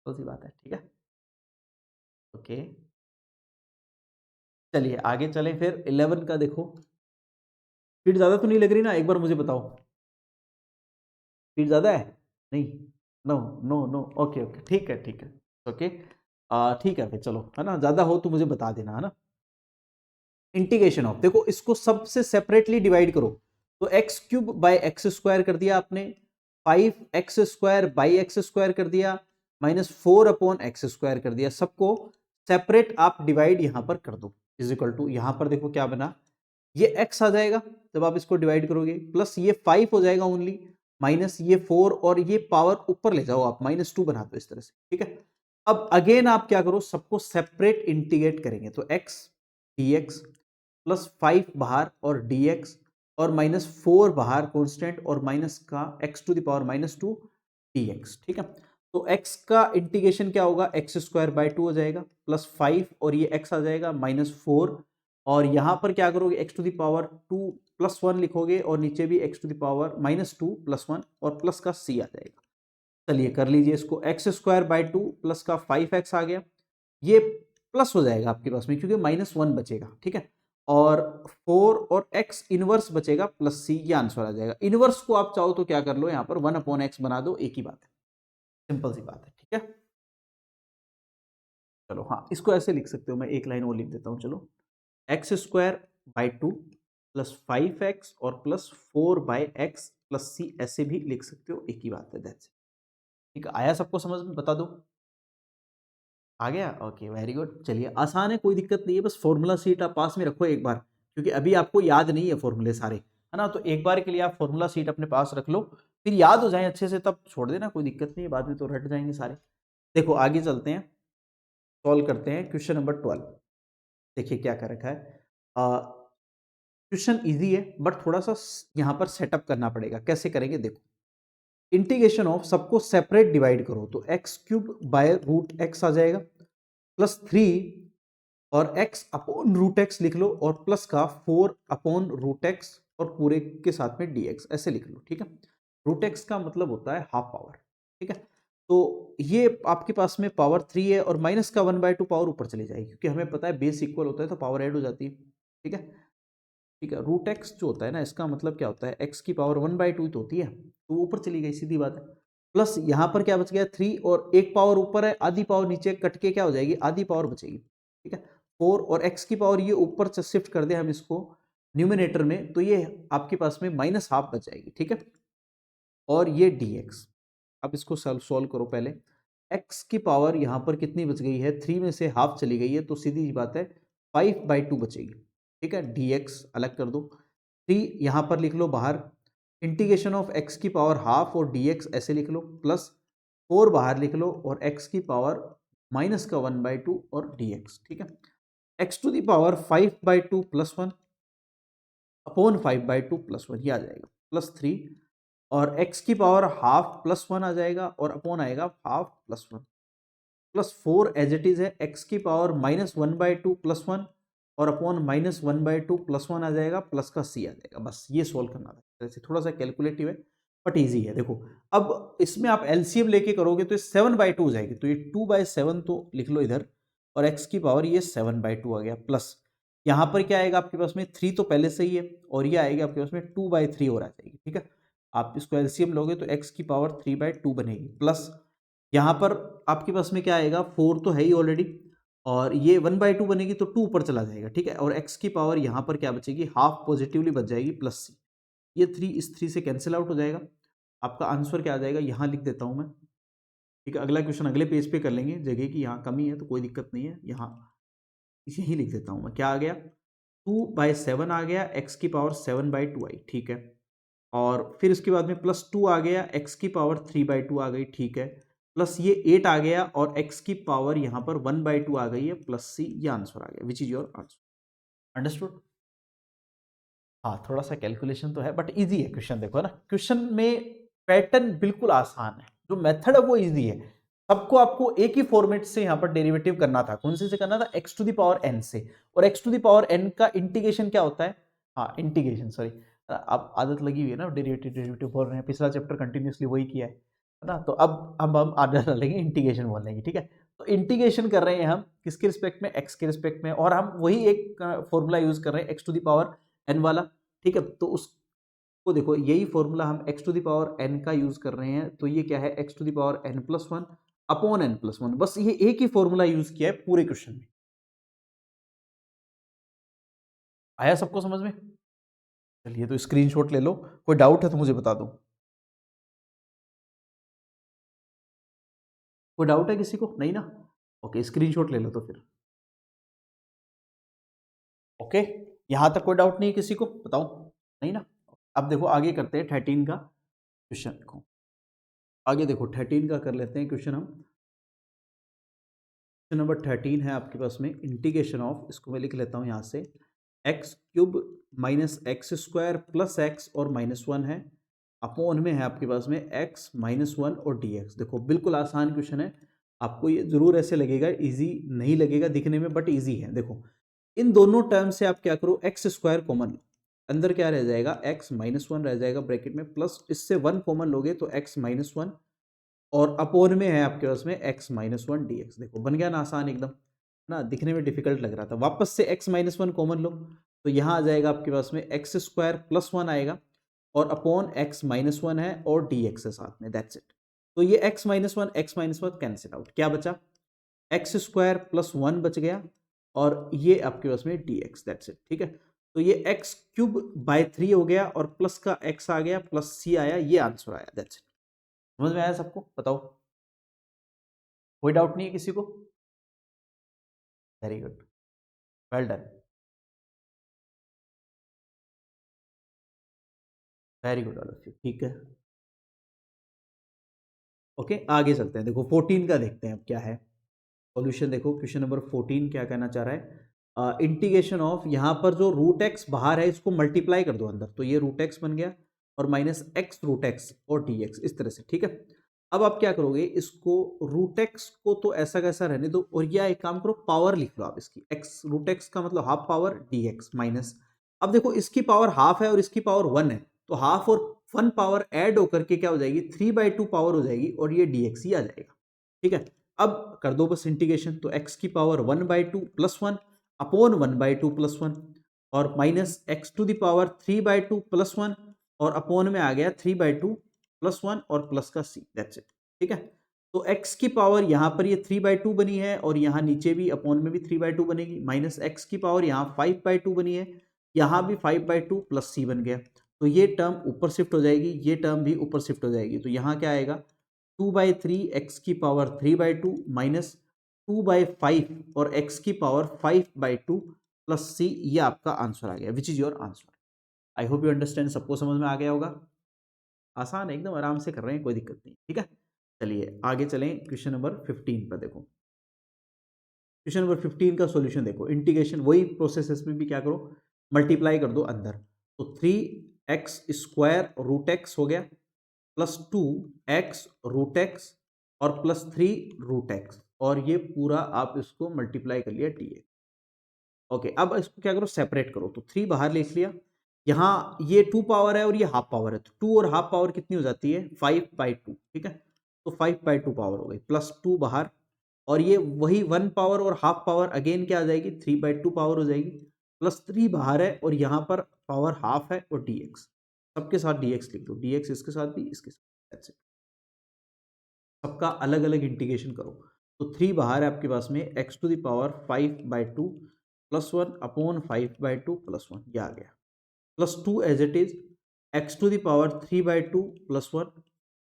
सिंपल सी बात है, ठीक है, ओके। चलिए आगे चलें, फिर 11 का देखो। स्पीड ज्यादा तो नहीं लग रही ना, एक बार मुझे बताओ, स्पीड ज्यादा है, नहीं, no no no, okay okay, ठीक है ठीक है, ओके, ठीक है फिर, चलो, है ना, ज्यादा हो तो मुझे बता देना, है ना। इंटीग्रेशन ऑफ, देखो इसको सबसे सेपरेटली डिवाइड करो, तो x cube by x square कर दिया आपने, 5x square by x square कर दिया, -4/x² कर दिया। सबको सेपरेट आप डिवाइड यहां पर कर दो, इज इक्वल टू, यहां पर देखो क्या बना, ये x आ जाएगा जब आप इसको डिवाइड करोगे, प्लस ये 5 हो जाएगा ओनली, माइनस ये 4, और ये पावर ऊपर ले जाओ आप, -2 बना दो इस तरह से, ठीक है। अब अगेन आप क्या करो, सबको सेपरेट इंटीग्रेट करेंगे, तो x dx प्लस 5 बाहर और dx और -4 बाहर कांस्टेंट और माइनस का x⁻², dx, ठीक है। तो x का इंटीग्रेशन क्या होगा, x² 2 हो जाएगा, प्लस 5 और ये x आ जाएगा -4, और यहां पर क्या करोगे, x⁻² प्लस 1 लिखोगे और नीचे भी x⁻² प्लस 1 और प्लस का c आ जाएगा। चलिए कर लीजिए इसको, x² 2 प्लस का 5x आ गया, ये प्लस हो जाएगा आपके पास में क्योंकि -1 बचेगा, ठीक है, और 4 और x इनवर्स बचेगा प्लस c, ये आंसर आ जाएगा। इनवर्स को आप चाहो तो क्या कर लो, यहाँ पर 1/x बना दो, एक ही बात है, सिंपल सी बात है, ठीक है। चलो हाँ, इसको ऐसे लिख सकते हो, मैं एक लाइन और लिख देता हूँ, चलो, x² 2 प्लस 5x और प्लस 4/x प्लस c, ऐसे भी लिख सकते हो, एक ही बात है, दैट्स इट। ठीक है, आया सबको समझ में, बता दो, आ गया, ओके वेरी गुड। चलिए आसान है, कोई दिक्कत नहीं है, बस फॉर्मूला शीट आप पास में रखो एक बार, क्योंकि अभी आपको याद नहीं है फॉर्मूले सारे, है ना, तो एक बार के लिए आप फॉर्मूला शीट अपने पास रख लो, फिर याद हो जाए अच्छे से तब छोड़ देना, कोई दिक्कत नहीं है, बाद में तो रट जाएंगे सारे। देखो आगे चलते हैं, सॉल्व करते हैं क्वेश्चन नंबर 12। देखिए क्या कर रखा है, क्वेश्चन इजी है बट थोड़ा सा यहाँ पर सेटअप करना पड़ेगा, कैसे करेंगे देखो, इंटीग्रेशन ऑफ, सबको सेपरेट डिवाइड करो, तो x³ √x आ जाएगा, प्लस 3 और x/√x लिख लो, और प्लस का 4/√x और पूरे के साथ में dx, ऐसे लिख लो, ठीक है। √x का मतलब होता है हाफ पावर, ठीक है, तो ये आपके पास में पावर 3 है, और माइनस का 1/2 पावर ऊपर चली जाएगी, क्योंकि हमें पता है बेस इक्वल होता है तो पावर ऐड हो जाती है, ठीक है। ठीक है, √x जो होता है ना, इसका मतलब क्या होता है, x की पावर 1/2 तो होती है, तो ऊपर चली गई, सीधी बात है। प्लस यहाँ पर क्या बच गया, 3, और एक पावर ऊपर है, आधी पावर नीचे कट के क्या हो जाएगी, आधी पावर बचेगी, ठीक है। 4 और x की पावर ये ऊपर से शिफ्ट कर दे हम इसको न्यूमिनेटर में, तो ये आपके पास में -½ बच जाएगी, ठीक है, और ये dx। अब इसको सोल्व करो पहले, x की पावर यहाँ पर कितनी बच गई है, 3 में से हाफ चली गई है, तो सीधी सी बात है 5/2 बचेगी, ठीक है, dx अलग कर दो, 3 यहाँ पर लिख लो बाहर, इंटीग्रेशन ऑफ x की पावर हाफ और dx ऐसे लिख लो, प्लस 4 बाहर लिख लो, और x की पावर माइनस का 1/2 और dx, ठीक है, x⁻² 5/2 प्लस 1 अपॉन 5/2 प्लस 1, ये आ जाएगा, प्लस 3, और x की पावर हाफ प्लस 1 आ जाएगा, और अपॉन आएगा half plus 1, plus 4 as it is है, x की पावर -1/2 प्लस 1 और अपॉन -1/2 प्लस 1 आ जाएगा, प्लस का c आ जाएगा, बस ये सोल्व करना था, वैसे थोड़ा सा कैलकुलेटिव है बट इजी है। देखो अब इसमें आप एलसीएम लेके करोगे तो ये 7/2 हो जाएगी, तो ये 2/7 तो लिख लो इधर, और x की पावर ये 7/2 आ गया, प्लस यहाँ पर क्या आएगा आपके पास में, 3 तो पहले से ही है, और ये आएगा आपके पास में 2/3 और आ जाएगी, ठीक है। आप इसको एलसीएम लोगे तो x की पावर 3/2 बनेगी, प्लस यहाँ पर आपके पास में क्या आएगा, 4 तो है ही ऑलरेडी, और ये 1/2 बनेगी तो 2 ऊपर चला जाएगा, ठीक है, और x की पावर यहाँ पर क्या बचेगी, हाफ पॉजिटिवली बच जाएगी, प्लस c, ये 3 इस 3 से कैंसिल आउट हो जाएगा, आपका आंसर क्या आ जाएगा, यहाँ लिख देता हूँ मैं, ठीक है। अगला क्वेश्चन अगले पेज पे कर लेंगे, जगह की यहाँ कमी है तो कोई दिक्कत नहीं है, यहाँ यही लिख देता हूँ मैं, क्या आ गया, 2/7 आ गया, x की पावर 7/2 आई, ठीक है, और फिर उसके बाद में प्लस 2 आ गया, x की पावर 3/2 आ गई, ठीक है, प्लस ये 8 आ गया, और x की पावर यहाँ पर 1/2 आ गई है, प्लस c, ये आंसर आ गया, which is your answer, understood. हाँ थोड़ा सा कैलकुलेशन तो है बट इजी है क्वेश्चन, देखो है ना, क्वेश्चन में पैटर्न बिल्कुल आसान है, जो मेथड है वो इजी है, सबको आपको एक ही फॉर्मेट से यहाँ पर डेरिवेटिव करना था, कौन से करना था, x⁻n से, और x⁻n का इंटीग्रेशन क्या होता है, हाँ इंटीग्रेशन, सॉरी, अब आदत लगी हुई है ना, डेरिवेटिव डेरिवेटिव बोल रहे हैं, पिछला चैप्टर कंटिन्यूसली वही किया है ना, तो अब हम आदत डालेंगे इंटीग्रेशन बोलने की, ठीक है। तो इंटीग्रेशन कर रहे हैं हम किसके रिस्पेक्ट में, x के रिस्पेक्ट में, और हम वही एक फॉर्मूला यूज कर रहे हैं x⁻n वाला, ठीक है, तो उसको देखो, यही फॉर्मूला हम x⁻n का यूज कर रहे हैं, तो ये क्या है, x⁻n+1 अपॉन n+1, बस ये एक ही फॉर्मूला यूज किया है पूरे क्वेश्चन में। आया सबको समझ में, चलिए तो स्क्रीनशॉट ले लो, कोई डाउट है तो मुझे बता दो। कोई डाउट है किसी को? नहीं ना? ओके, स्क्रीनशॉट ले लो तो फिर। ओके, यहाँ तक कोई डाउट नहीं है किसी को? बताओ, नहीं ना? अब देखो आगे करते हैं 13 का क्वेश्चन को। आगे देखो 13 का कर लेते हैं क्वेश्चन हम। क्वेश्चन नंबर 13 है आपके पास में, इंटीग्रेशन ऑफ, इसको मैं लिख लेता हूँ यहाँ से, x cube minus x square plus x और माइनस वन है, अपॉन में है आपके पास में एक्स माइनस वन और डी एक्स। देखो बिल्कुल आसान क्वेश्चन है, आपको ये जरूर ऐसे लगेगा, इजी नहीं लगेगा दिखने में, बट इजी है। देखो इन दोनों टर्म से आप क्या करो, एक्स स्क्वायर कॉमन लो, अंदर क्या रह जाएगा, एक्स माइनस वन रह जाएगा ब्रैकेट में, प्लस इससे वन कॉमन लोगे तो एक्स माइनस वन, और अपोन में है आपके पास में x minus one d x. देखो बन गया ना आसान एकदम ना, दिखने में डिफिकल्ट लग रहा था। वापस से एक्स माइनस वन कॉमन लो तो यहाँ आ जाएगा आपके पास में एक्स स्क्वायर प्लस वन आएगा, और अपॉन एक्स माइनस वन है और डी एक्स है साथ में, दैट्स इट। तो ये x minus one cancel out, क्या बचा, एक्स स्क्वायर प्लस वन बच गया, और ये आपके पास में डी एक्स, दैट्स इट। ठीक है, तो ये एक्स क्यूब बाय थ्री हो गया, और प्लस का एक्स आ गया, प्लस सी आया, ये आंसर आया, दैट्स इट। समझ में आया सबको? बताओ, कोई डाउट नहीं है किसी को? Very good, well done, very good all of you. ठीक है, ओके आगे चलते हैं। देखो 14 का देखते हैं अब क्या है सॉल्यूशन। देखो क्वेश्चन नंबर 14 क्या कहना चाह रहा है, इंटीग्रेशन ऑफ, यहाँ पर जो रूट एक्स बाहर है इसको मल्टीप्लाई कर दो अंदर, तो ये रूट एक्स बन गया, और माइनस एक्स रूट एक्स और डी एक्स, इस तरह से। ठीक है, अब आप क्या करोगे, इसको रूट एक्स को तो ऐसा कैसा रहने दो, और या एक काम करो, पावर लिख लो आप इसकी, एक्स रूट एक्स का मतलब half power D x minus, अब देखो इसकी पावर हाफ है और इसकी पावर वन है, तो हाफ और वन पावर ऐड होकर के क्या हो जाएगी, थ्री बाई टू पावर हो जाएगी, और ये डी एक्स ही आ जाएगा। ठीक है, अब कर दो बस इंटीग्रेशन, तो x की power one by two plus one upon one by two plus one, और minus x to the power three by two plus one, और अपॉन में आ गया three by two plus one और प्लस का c, दैट्स इट। ठीक है, तो x की पावर यहाँ पर ये थ्री बाई टू बनी है, और यहाँ नीचे भी अपॉन में भी थ्री बाई टू बनेगी, माइनस एक्स की पावर यहाँ फाइव बाई टू बनी है, यहाँ भी फाइव बाई टू प्लस सी बन गया, तो ये टर्म ऊपर शिफ्ट हो जाएगी, ये टर्म भी ऊपर शिफ्ट हो जाएगी, तो यहाँ क्या आएगा, टू बाई थ्री एक्स की power three by two minus two by five और एक्स की power five by two plus c, ये आपका आंसर आ गया, which is your answer. I hope you understand, सबको समझ में आ गया होगा, आसान है एकदम, आराम से कर रहे हैं, कोई दिक्कत नहीं। ठीक है, चलिए आगे चलें क्वेश्चन नंबर 15 पर। देखो क्वेश्चन नंबर 15 का सॉल्यूशन देखो, इंटीग्रेशन वही प्रोसेस, इसमें भी क्या करो, मल्टीप्लाई कर दो अंदर, तो three x square root x हो गया, plus two x root x और प्लस थ्री रूट एक्स, और ये पूरा आप इसको मल्टीप्लाई कर लिया डी एक्स। ओके, अब इसको क्या करो, सेपरेट करो, तो थ्री बाहर लिख लिया, यहाँ ये टू पावर है और ये हाफ पावर है, तो टू और हाफ पावर कितनी हो जाती है, फाइव बाई टू। ठीक है, तो फाइव बाई टू पावर हो गई, प्लस टू बाहर, और ये वही वन पावर और हाफ पावर अगेन क्या आ जाएगी, थ्री बाई टू पावर हो जाएगी, प्लस थ्री बाहर है, और यहाँ पर पावर हाफ है, और डी एक्स, सबके साथ डी एक्स लिख दो, डी एक्स इसके साथ भी, इसके साथ, that's it। सबका अलग अलग इंटीग्रेशन करो, तो थ्री बाहर है आपके पास में, x to the power five by two plus one upon five by two plus one, ये आ गया, plus two as it is x to the power three by two plus one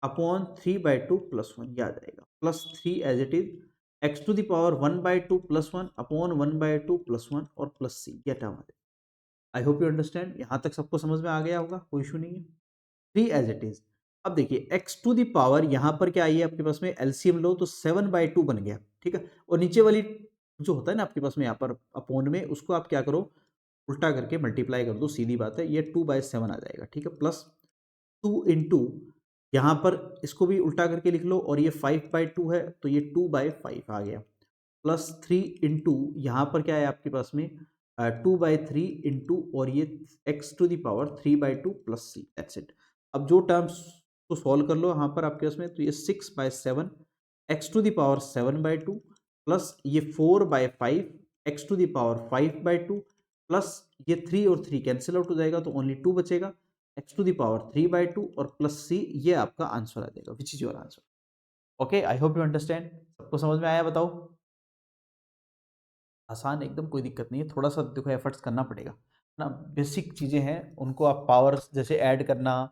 upon three by two plus one, ये आ जाएगा, plus three as it is x to the power one by two plus one upon one by two plus one और प्लस सी, ये टर्म आ जाएगा। आई होप यू अंडरस्टैंड, यहाँ तक सबको समझ में आ गया होगा, कोई इशू नहीं है। थ्री एज इट इज, अब देखिए एक्स टू दावर यहाँ पर क्या आई है आपके पास में, एलसीएम लो तो सेवन बाई टू बन गया। ठीक है, और नीचे वाली जो होता है ना आपके पास में यहाँ पर अपोन में, उसको आप क्या करो, उल्टा करके मल्टीप्लाई कर दो, सीधी बात है, ये टू बाई सेवन आ जाएगा। ठीक है, प्लस टू इंटू यहाँ पर इसको भी उल्टा करके लिख लो, और ये फाइव बाई टू है तो ये टू बाई फाइव आ गया, प्लस थ्री इंटू यहाँ पर क्या है आपके पास में, टू बाई थ्री इंटू, और ये x to the power three by two plus c, that's it. अब जो टर्म्स को सॉल्व कर लो यहाँ पर आपके पास में, तो ये six by seven x to the power seven by two plus ये four by five x to the power five by two, plus ये थ्री और थ्री कैंसिल आउट हो जाएगा, तो ओनली टू बचेगा, x to the power three by two और प्लस सी, ये आपका आंसर आ जाएगा, which is your answer. Okay, I hope you understand, सबको समझ में आया, बताओ। आसान एकदम, कोई दिक्कत नहीं है, थोड़ा सा देखो एफर्ट्स करना पड़ेगा ना, बेसिक चीज़ें हैं उनको आप पावर्स जैसे ऐड करना,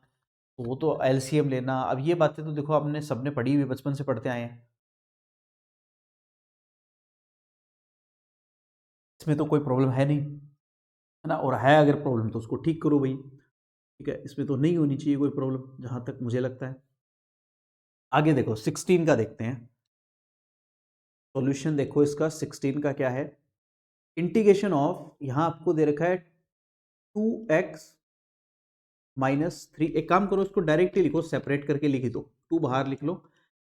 तो वो तो एलसीएम लेना, अब ये बातें तो देखो आपने सबने पढ़ी हुई, बचपन से पढ़ते आए हैं, इसमें तो कोई प्रॉब्लम है नहीं, है ना, और है अगर प्रॉब्लम तो उसको ठीक करो भाई, ठीक है, इसमें तो नहीं होनी चाहिए कोई प्रॉब्लम जहाँ तक मुझे लगता है। आगे देखो 16 का देखते हैं, सॉल्यूशन देखो इसका 16 का क्या है, इंटीग्रेशन ऑफ, यहाँ आपको दे रखा है 2x -3, एक काम करो इसको डायरेक्टली लिखो, सेपरेट करके लिख दो, 2 बाहर लिख लो,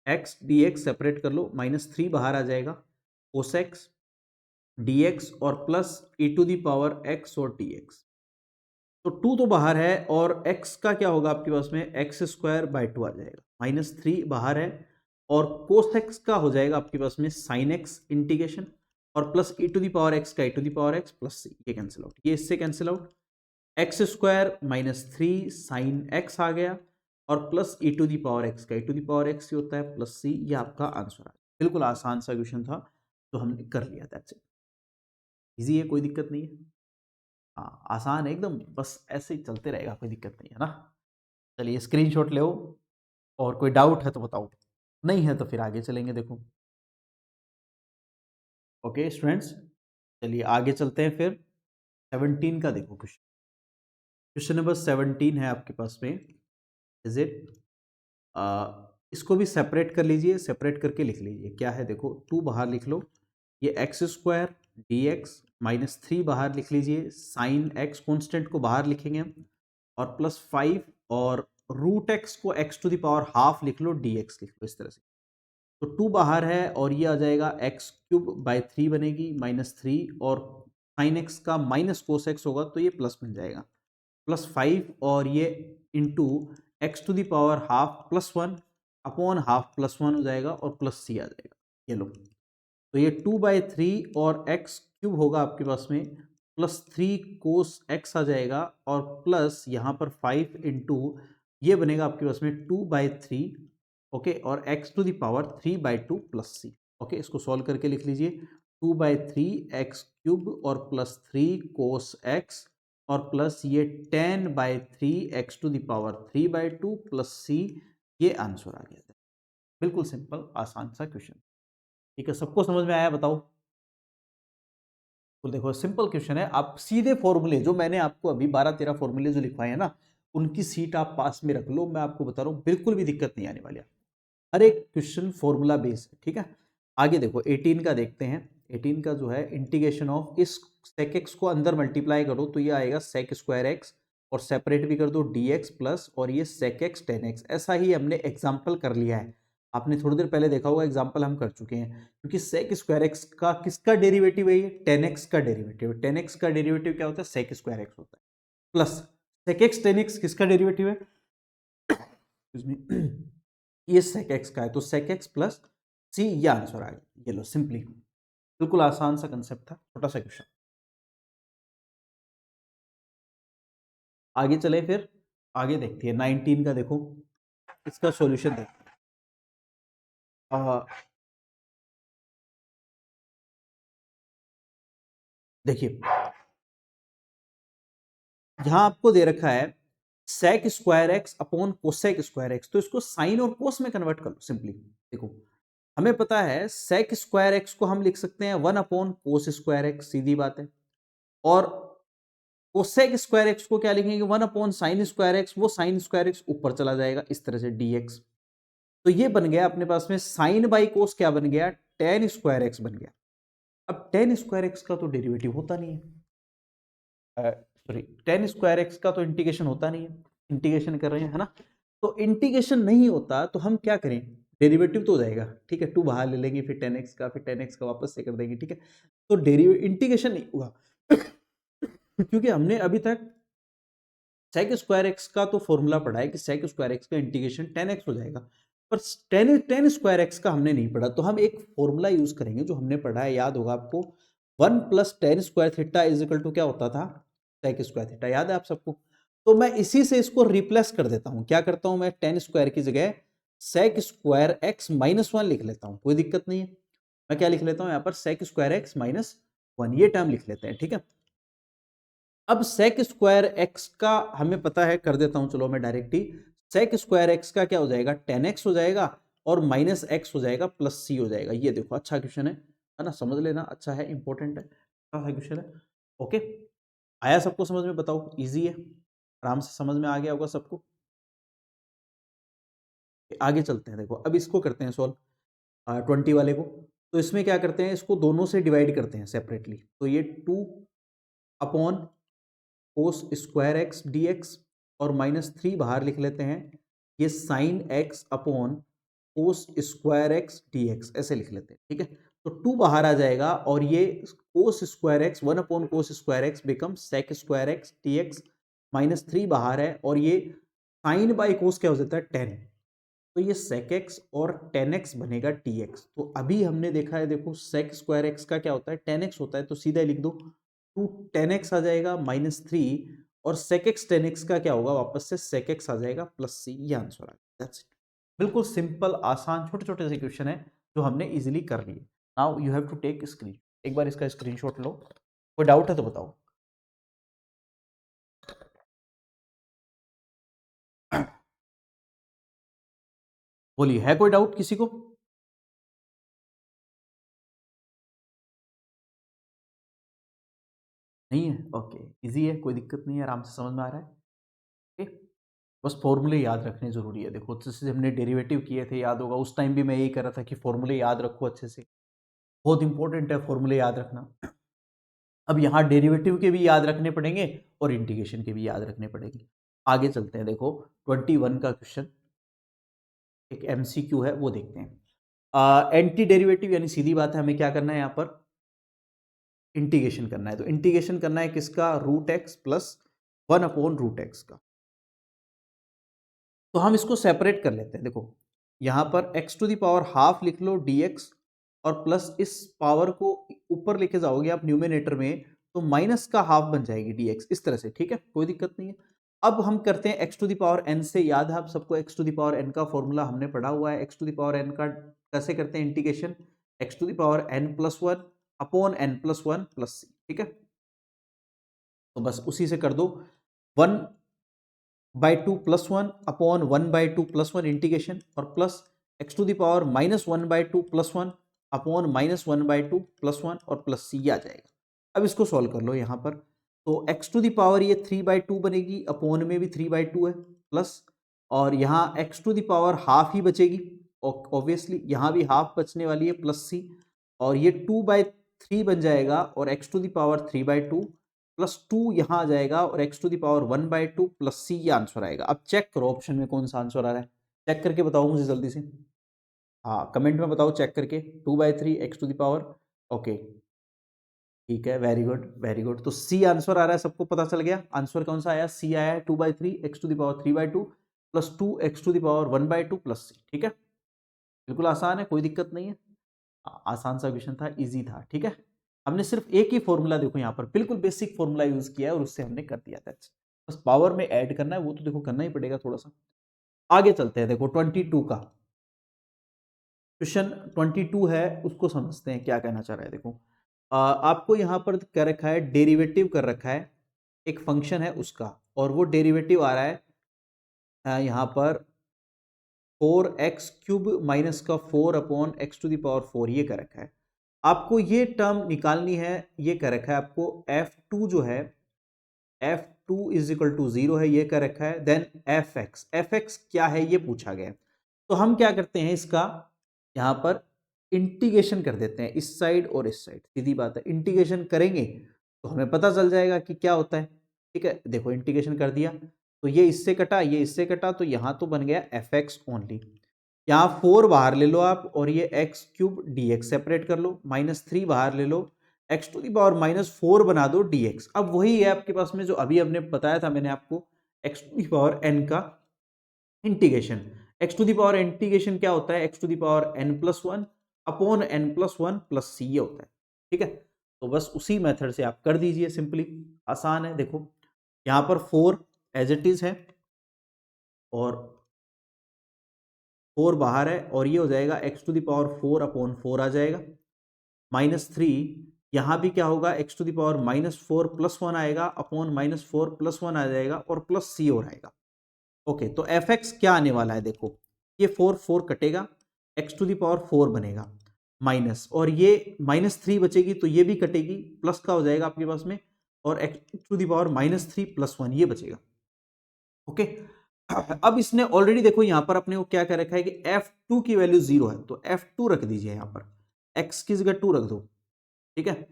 x dx सेपरेट कर लो, -3 बाहर आ जाएगा, cos x dx और plus e to the power x और dx, तो 2 तो बाहर है और x का क्या होगा आपके पास में, x²/2 आ जाएगा, -3 बाहर है और cos x का हो जाएगा आपके पास में sin x इंटीग्रेशन और plus e to the power x का e to the power x plus c, ये कैंसिल आउट, ये इससे cancel out, x² -3 sine x आ गया और plus e to the power x का e to the power x ही होता है प्लस c, ये आपका आंसर आ गया। बिल्कुल आसान सा क्वेश्चन था तो हमने कर लिया था, इजी है, कोई दिक्कत नहीं है। हाँ आसान है एकदम, बस ऐसे ही चलते रहेगा, कोई दिक्कत नहीं है ना। चलिए स्क्रीनशॉट ले, और कोई डाउट है तो बताओ, नहीं है तो फिर आगे चलेंगे। देखो ओके स्टूडेंट्स, चलिए आगे चलते हैं फिर 17 का देखो क्वेश्चन, क्वेश्चन नंबर 17 है आपके पास में, इज इट, इसको भी सेपरेट कर लीजिए, सेपरेट करके लिख लीजिए क्या है, देखो 2 बाहर लिख लो, ये x² dx -3 बाहर लिख लीजिए, साइन x कॉन्स्टेंट को बाहर लिखेंगे हम और प्लस 5 और रूट x को x to the power half लिख लो, dx लिख लो इस तरह से, तो 2 बाहर है और ये आ जाएगा x³/3 बनेगी, -3 और साइन x का माइनस कोस x होगा तो ये प्लस बन जाएगा, +5 और ये into x to the power half +1 upon half +1 हो जाएगा और प्लस c आ जाएगा, ये लो, तो ये 2/3 और x³ होगा आपके पास में, +3 कोस x आ जाएगा और प्लस यहाँ पर 5 इंटू ये बनेगा आपके पास में 2/3, ओके, और x to the power 3/2 plus c, okay, इसको सॉल्व करके लिख लीजिए, 2/3 x³ और +3 कोस x और प्लस ये 10/3 x to the power 3/2 plus c, ये आंसर आ गया था। बिल्कुल सिंपल आसान सा क्वेश्चन, ठीक है, सबको समझ में आया बताओ। तो देखो सिंपल क्वेश्चन है, आप सीधे फॉर्मूले जो मैंने आपको अभी 12-13 फॉर्मूले जो लिखवाए हैं ना, उनकी सीट आप पास में रख लो, मैं आपको बता रहा हूँ बिल्कुल भी दिक्कत नहीं आने वाली है, हर एक क्वेश्चन फॉर्मूला बेस है, ठीक है। आगे देखो 18 का देखते हैं, 18 का जो है इंटीग्रेशन ऑफ, इस sec x को अंदर मल्टीप्लाई करो तो ये आएगा sec² x और सेपरेट भी कर दो dx प्लस और ये sec x tan x, ऐसा ही हमने एग्जाम्पल कर लिया है, आपने थोड़ी देर पहले देखा होगा एग्जाम्पल हम कर चुके हैं, क्योंकि sec² x का किसका डेरिवेटिव है, ये tan x का डेरिवेटिव, tan x का डेरिवेटिव क्या होता है, sec² x होता है, plus sec x tan x किसका डेरिवेटिव है, ये sec x का है, तो sec x प्लस c, ये आंसर आ गया, ये लो सिंपली, बिल्कुल आसान सा कंसेप्ट था, छोटा सा क्वेश्चन। आगे चले फिर, आगे देखती है 19 का, देखो इसका सॉल्यूशन देखते हैं। देखिए यहां आपको दे रखा है sec² x upon cosec² x, तो इसको साइन और कोस में कन्वर्ट कर लो सिंपली। देखो हमें पता है sec² x को हम लिख सकते हैं 1 अपॉन cos² x, सीधी बात है, और cosec² x को क्या लिखेंगे, 1 अपॉन sin² x, वो sin² x ऊपर चला जाएगा इस तरह से dx, तो ये बन गया अपने पास में साइन बाई कोस, क्या बन गया, tan² x बन गया। अब tan² x का तो डेरिवेटिव होता नहीं है, सॉरी tan² x का तो इंटीग्रेशन होता नहीं है, इंटीग्रेशन कर रहे हैं है ना, तो इंटीग्रेशन नहीं होता तो हम क्या करें, डेरिवेटिव तो हो जाएगा, ठीक है, 2 बाहर ले लेंगे फिर tan x का, फिर tan x का वापस से कर देंगे, ठीक है, तो डेरिवेटिव इंटीग्रेशन नहीं होगा क्योंकि हमने अभी तक sec² x का तो फॉर्मूला पढ़ा है कि sec² x का इंटीग्रेशन tan x हो जाएगा, पर tan² x का हमने नहीं पढ़ा, तो हम एक फॉर्मूला यूज करेंगे जो हमने पढ़ा है, याद होगा आपको, 1 plus tan² theta is equal to क्या होता था, sec² थीटा, याद है आप सबको, तो मैं इसी से इसको रिप्लेस कर देता हूं, क्या करता हूं मैं, tan² की जगह sec² x -1 लिख लेता हूं, कोई दिक्कत नहीं है, मैं क्या लिख लेता हूं यहाँ पर sec² x -1, ये टर्म लिख लेते हैं, ठीक है। अब sec² x का हमें पता है, कर देता हूं चलो मैं डायरेक्ट ही, sec² x का क्या हो जाएगा, tan x हो जाएगा और -x हो जाएगा प्लस c हो जाएगा, ये देखो अच्छा क्वेश्चन है ना, समझ लेना, अच्छा है, इंपॉर्टेंट है, क्वेश्चन है। ओके, आया सबको समझ में? बताओ, इजी है, आराम से समझ में आ गया होगा सबको। आगे चलते हैं, देखो अब इसको करते हैं सॉल्व, 20 वाले को। तो इसमें क्या करते हैं, इसको दोनों से डिवाइड करते हैं सेपरेटली। तो ये 2 upon cos square x d x और -3 बाहर लिख लेते हैं, ये sine x upon cos square x d x ऐसे लिख लेते हैं, ठीक है। तो 2 बाहर आ जाएगा और ये cos square x 1 upon cos square x become sec square x d x, -3 बाहर है और ये साइन बाई कोस क्या हो जाता है 10, तो ये sec x और tan x बनेगा dx। तो अभी हमने देखा है, देखो sec स्क्वायर एक्स का क्या होता है, tan x होता है, तो सीधा लिख दो 2 tan x आ जाएगा -3 और sec x tan x का क्या होगा, वापस से sec x आ जाएगा +c। ये आंसर आ गया, दैट्स इट। बिल्कुल सिंपल, आसान, छोटे छोटे से क्वेश्चन है जो हमने इजीली कर लिए। Now you have to take screen, एक बार इसका स्क्रीनशॉट लो। कोई डाउट है तो बताओ। बोलिए, है कोई डाउट किसी को? नहीं है? ओके, इजी है, कोई दिक्कत नहीं है, आराम से समझ में आ रहा है। ओके, बस फॉर्मूले याद रखने ज़रूरी है। देखो जैसे हमने डेरिवेटिव किए थे, याद होगा उस टाइम भी मैं यही कर रहा था कि फॉर्मूले याद रखो अच्छे से, बहुत इंपॉर्टेंट है फॉर्मूले याद रखना। अब यहाँ डेरिवेटिव के भी याद रखने पड़ेंगे और इंटीग्रेशन के भी याद रखने पड़ेंगे। आगे चलते हैं, देखो 21 का क्वेश्चन, एक एमसीक्यू है, वो देखते हैं। एंटी डेरिवेटिव यानी सीधी बात है, हमें क्या करना है यहाँ पर, इंटीग्रेशन करना है। तो इंटीग्रेशन करना है किसका, root x plus 1 upon root x का। तो हम इसको सेपरेट कर लेते हैं। देखो यहाँ पर x to the power half लिख लो dx और प्लस इस पावर को ऊपर लेके जाओगे आप न्यूमिनेटर में, तो माइनस का हाफ बन जाएगी dx, इस तरह से, ठीक है, कोई दिक्कत नहीं है। अब हम करते हैं x to the power n से, याद है आप सबको x to the power n का फॉर्मूला हमने पढ़ा हुआ है। x to the power n का कैसे करते हैं integration, x to the power n plus 1 upon n plus 1 plus c, ठीक है। तो बस उसी से कर दो, 1/2 प्लस 1 अपॉन 1/2 प्लस 1 इंटीग्रेशन और plus x to the power -1/2 plus 1 upon -1/2 plus 1 और प्लस c आ जाएगा। अब इसको सॉल्व कर लो यहाँ पर, तो एक्स टू द पावर ये 3/2 बनेगी, अपॉन में भी 3/2 है, प्लस और यहाँ x to the power half ही बचेगी, ऑब्वियसली यहाँ भी हाफ बचने वाली है, प्लस c और ये 2/3 बन जाएगा और x to the power 3/2 plus 2 यहाँ आ जाएगा और x to the power 1/2 plus c, ये आंसर आएगा। अब चेक करो ऑप्शन में कौन सा आंसर आ रहा है, चेक करके बताओ मुझे जल्दी से। हाँ, कमेंट में बताओ चेक करके, 2/3 x to the power, okay ठीक है, वेरी गुड वेरी गुड। तो सी आंसर आ रहा है, सबको पता चल गया आंसर कौन सा आया, सी आया है, 2/3 x to the power 3/2 plus 2 x to the power 1/2 plus c, ठीक है, बिल्कुल आसान है, कोई दिक्कत नहीं है। आसान सा क्वेश्चन था, इजी था, ठीक है। हमने सिर्फ एक ही फॉर्मूला, देखो यहाँ पर बिल्कुल बेसिक फॉर्मूला यूज किया है और उससे हमने कर दिया था। बस पावर में ऐड करना है, वो तो देखो करना ही पड़ेगा थोड़ा सा। आगे चलते हैं, देखो 22 का क्वेश्चन, 22 है, उसको समझते हैं क्या कहना चाह रहा है। देखो आपको यहाँ पर कर रखा है, डेरिवेटिव कर रखा है एक फंक्शन है उसका, और वो डेरिवेटिव आ रहा है यहाँ पर 4x³ माइनस का 4 upon x to the power 4, ये कर रखा है। आपको ये टर्म निकालनी है, ये कर रखा है आपको f2 जो है, f2 इज इक्वल टू 0 है, ये कर रखा है। देन fx क्या है ये पूछा गया है। तो हम क्या करते हैं, इसका यहाँ पर इंटीग्रेशन कर देते हैं, इस साइड और इस साइड, सीधी बात है, इंटीग्रेशन करेंगे तो हमें पता चल जाएगा कि क्या होता है, ठीक है। देखो इंटीग्रेशन कर दिया तो ये इससे कटा, ये इससे कटा, तो यहाँ तो बन गया fx ओनली। यहाँ 4 बाहर ले लो आप और ये x³ dx सेपरेट कर लो, -3 बाहर ले लो, x टू दी पावर -4 बना दो dx। अब वही है आपके पास में जो अभी हमने बताया था मैंने आपको, x to the power n का integration. x to the power integration क्या होता है, x to the power n+1 upon n+1 plus c ये होता है, ठीक है। तो बस उसी मेथड से आप कर दीजिए, सिंपली आसान है। देखो यहाँ पर 4 एज इट इज है और 4 बाहर है और ये हो जाएगा x to the power 4 upon 4 आ जाएगा, -3 यहाँ भी क्या होगा, x to the power -4 plus 1 आएगा अपॉन -4 प्लस 1 आ जाएगा और प्लस c और आएगा। ओके, तो fx क्या आने वाला है, देखो ये 4 4 कटेगा, x टू दी पावर 4 बनेगा, माइनस, और ये -3 बचेगी तो ये भी कटेगी, प्लस का हो जाएगा आपके पास में, और x⁻³ +1 ये बचेगा। ओके, अब इसने ऑलरेडी देखो यहां पर अपने को क्या कर रखा है कि f2 की वैल्यू 0 है, तो f2 रख दीजिए यहां पर, x की जगह 2 रख दो। ठीक है,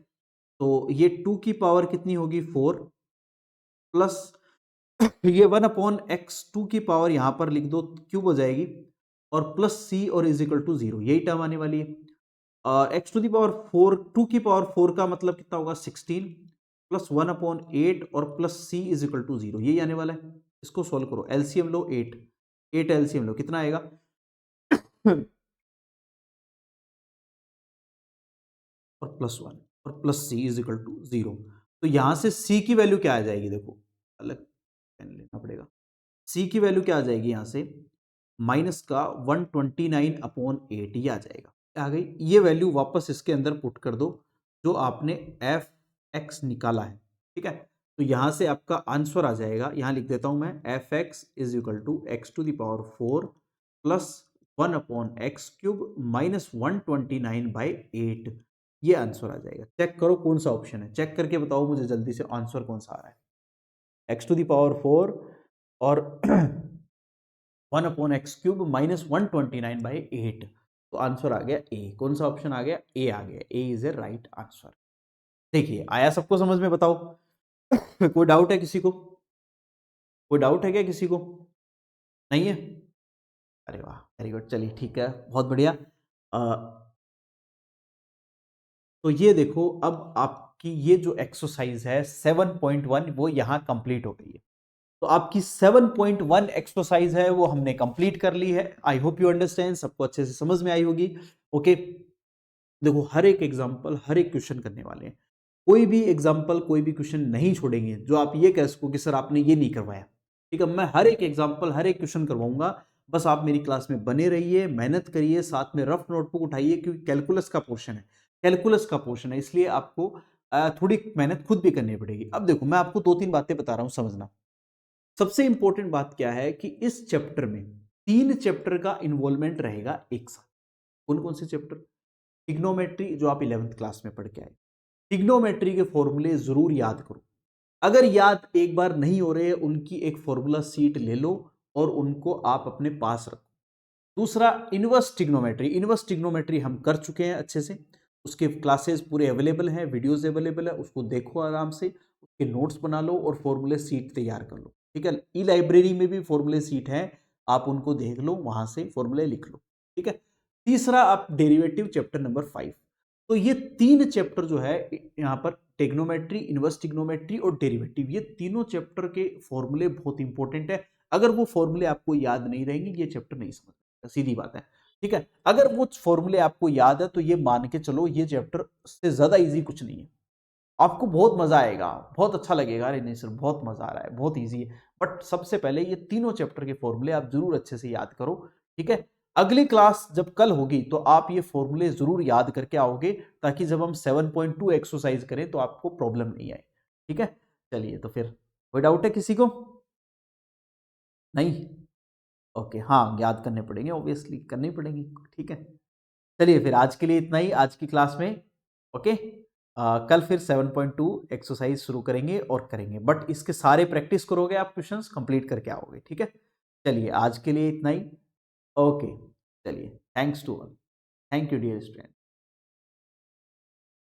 तो ये 2 की पावर कितनी होगी 4, प्लस ये 1/x2 की पावर यहां पर लिख दो, क्यूब हो जाएगी, और प्लस c और इज इक्वल टू 0, यही टर्म आने वाली है। x⁴, 2 की पावर 4 का मतलब कितना होगा 16, प्लस 1/8 और plus c is equal to 0, यही आने वाला है। इसको सोल्व करो, एलसीएम लो 8, 8 एलसीएम लो, कितना आएगा और +1 और plus c is equal to 0। तो यहां से c की वैल्यू क्या आ जाएगी, देखो अलग पेन लेना पड़ेगा। c की वैल्यू क्या आ जाएगी यहां से, माइनस का 129/8 ये आ जाएगा। आ गई ये वैल्यू, वापस इसके अंदर पुट कर दो जो आपने एफ एक्स निकाला है। ठीक है, तो यहां से आपका आंसर आ जाएगा, यहां लिख देता हूं मैं, f x is equal to x⁴ plus 1/x³ -129/8, ये आंसर आ जाएगा। चेक करो कौन सा ऑप्शन है, चेक करके बताओ मुझे जल्दी से आंसर कौन सा आ रहा है। x⁴ और 1/x³ -129/8, तो आंसर आ गया ए। कौन सा ऑप्शन आ गया, ए आ गया, ए इज ए राइट आंसर। देखिए आया सबको समझ में, बताओ कोई डाउट है किसी को, कोई डाउट है क्या किसी को, नहीं है? अरे वाह, वेरी गुड, चलिए ठीक है, बहुत बढ़िया। अ, तो ये देखो, अब आपकी ये जो एक्सरसाइज है 7.1 वो यहां कंप्लीट हो गई है। तो आपकी 7.1 एक्सरसाइज है वो हमने कंप्लीट कर ली है। आई होप यू अंडरस्टैंड, सबको अच्छे से समझ में आई होगी। ओके, देखो हर एक एग्जांपल, हर एक क्वेश्चन करने वाले हैं, कोई भी एग्जांपल, कोई भी क्वेश्चन नहीं छोड़ेंगे जो आप ये कह सको कि सर आपने ये नहीं करवाया। ठीक है, मैं हर एक एग्जांपल, हर एक क्वेश्चन करवाऊंगा। बस आप मेरी क्लास में बने रहिए, मेहनत करिए, साथ में रफ नोटबुक उठाइए, क्योंकि कैलकुलस का पोर्शन है, कैलकुलस का पोर्शन है, इसलिए आपको थोड़ी मेहनत खुद भी करनी पड़ेगी। अब देखो मैं आपको 2-3 बातें बता रहा हूं, समझना। सबसे इंपॉर्टेंट बात क्या है कि इस चैप्टर में 3 चैप्टर का इन्वॉल्वमेंट रहेगा एक साथ। कौन कौन से चैप्टर? ट्रिग्नोमेट्री, जो आप 11th क्लास में पढ़ के आए, ट्रिग्नोमेट्री के फॉर्मूले जरूर याद करो। अगर याद एक बार नहीं हो रहे, उनकी एक फॉर्मूला सीट ले लो और उनको आप अपने पास रखो। दूसरा, इनवर्स ट्रिग्नोमेट्री, इनवर्स ट्रिग्नोमेट्री हम कर चुके हैं अच्छे से, उसके क्लासेस पूरे अवेलेबल हैं, वीडियोस अवेलेबल है, उसको देखो आराम से, उसके नोट्स बना लो और फॉर्मूले सीट तैयार कर लो। ठीक है, ई लाइब्रेरी में भी फॉर्मूले सीट है, आप उनको देख लो, वहां से फॉर्मूले लिख लो। ठीक है, तीसरा आप डेरिवेटिव चैप्टर नंबर 5। तो ये 3 चैप्टर जो है यहाँ पर, टेग्नोमेट्री, इनवर्स टिग्नोमेट्री और डेरिवेटिव, ये तीनों चैप्टर के फॉर्मूले बहुत इंपॉर्टेंट है। अगर वो फॉर्मूले आपको याद नहीं रहेंगे, ये चैप्टर नहीं समझ, सीधी बात है। ठीक है, अगर वो फॉर्मूले आपको याद है तो ये मान के चलो ये चैप्टर से ज्यादा इजी कुछ नहीं है, आपको बहुत मजा आएगा, बहुत अच्छा लगेगा, अरे नहीं सर बहुत मजा आ रहा है, बहुत इजी है। बट सबसे पहले ये तीनों चैप्टर के फॉर्मूले आप जरूर अच्छे से याद करो। ठीक है, अगली क्लास जब कल होगी तो आप ये फॉर्मूले जरूर याद करके आओगे, ताकि जब हम 7.2 एक्सरसाइज करें तो आपको प्रॉब्लम नहीं आए। ठीक है, चलिए तो फिर कोई डाउट है किसी को? नहीं? ओके, हाँ याद करने पड़ेंगे, ऑब्वियसली करने पड़ेंगे। ठीक है, चलिए फिर आज के लिए इतना ही आज की क्लास में। ओके, कल फिर 7.2 एक्सरसाइज शुरू करेंगे और करेंगे, बट इसके सारे प्रैक्टिस करोगे, आप क्वेश्चंस कंप्लीट करके आओगे। ठीक है, चलिए आज के लिए इतना ही। ओके, चलिए, thanks to all, thank you dear student.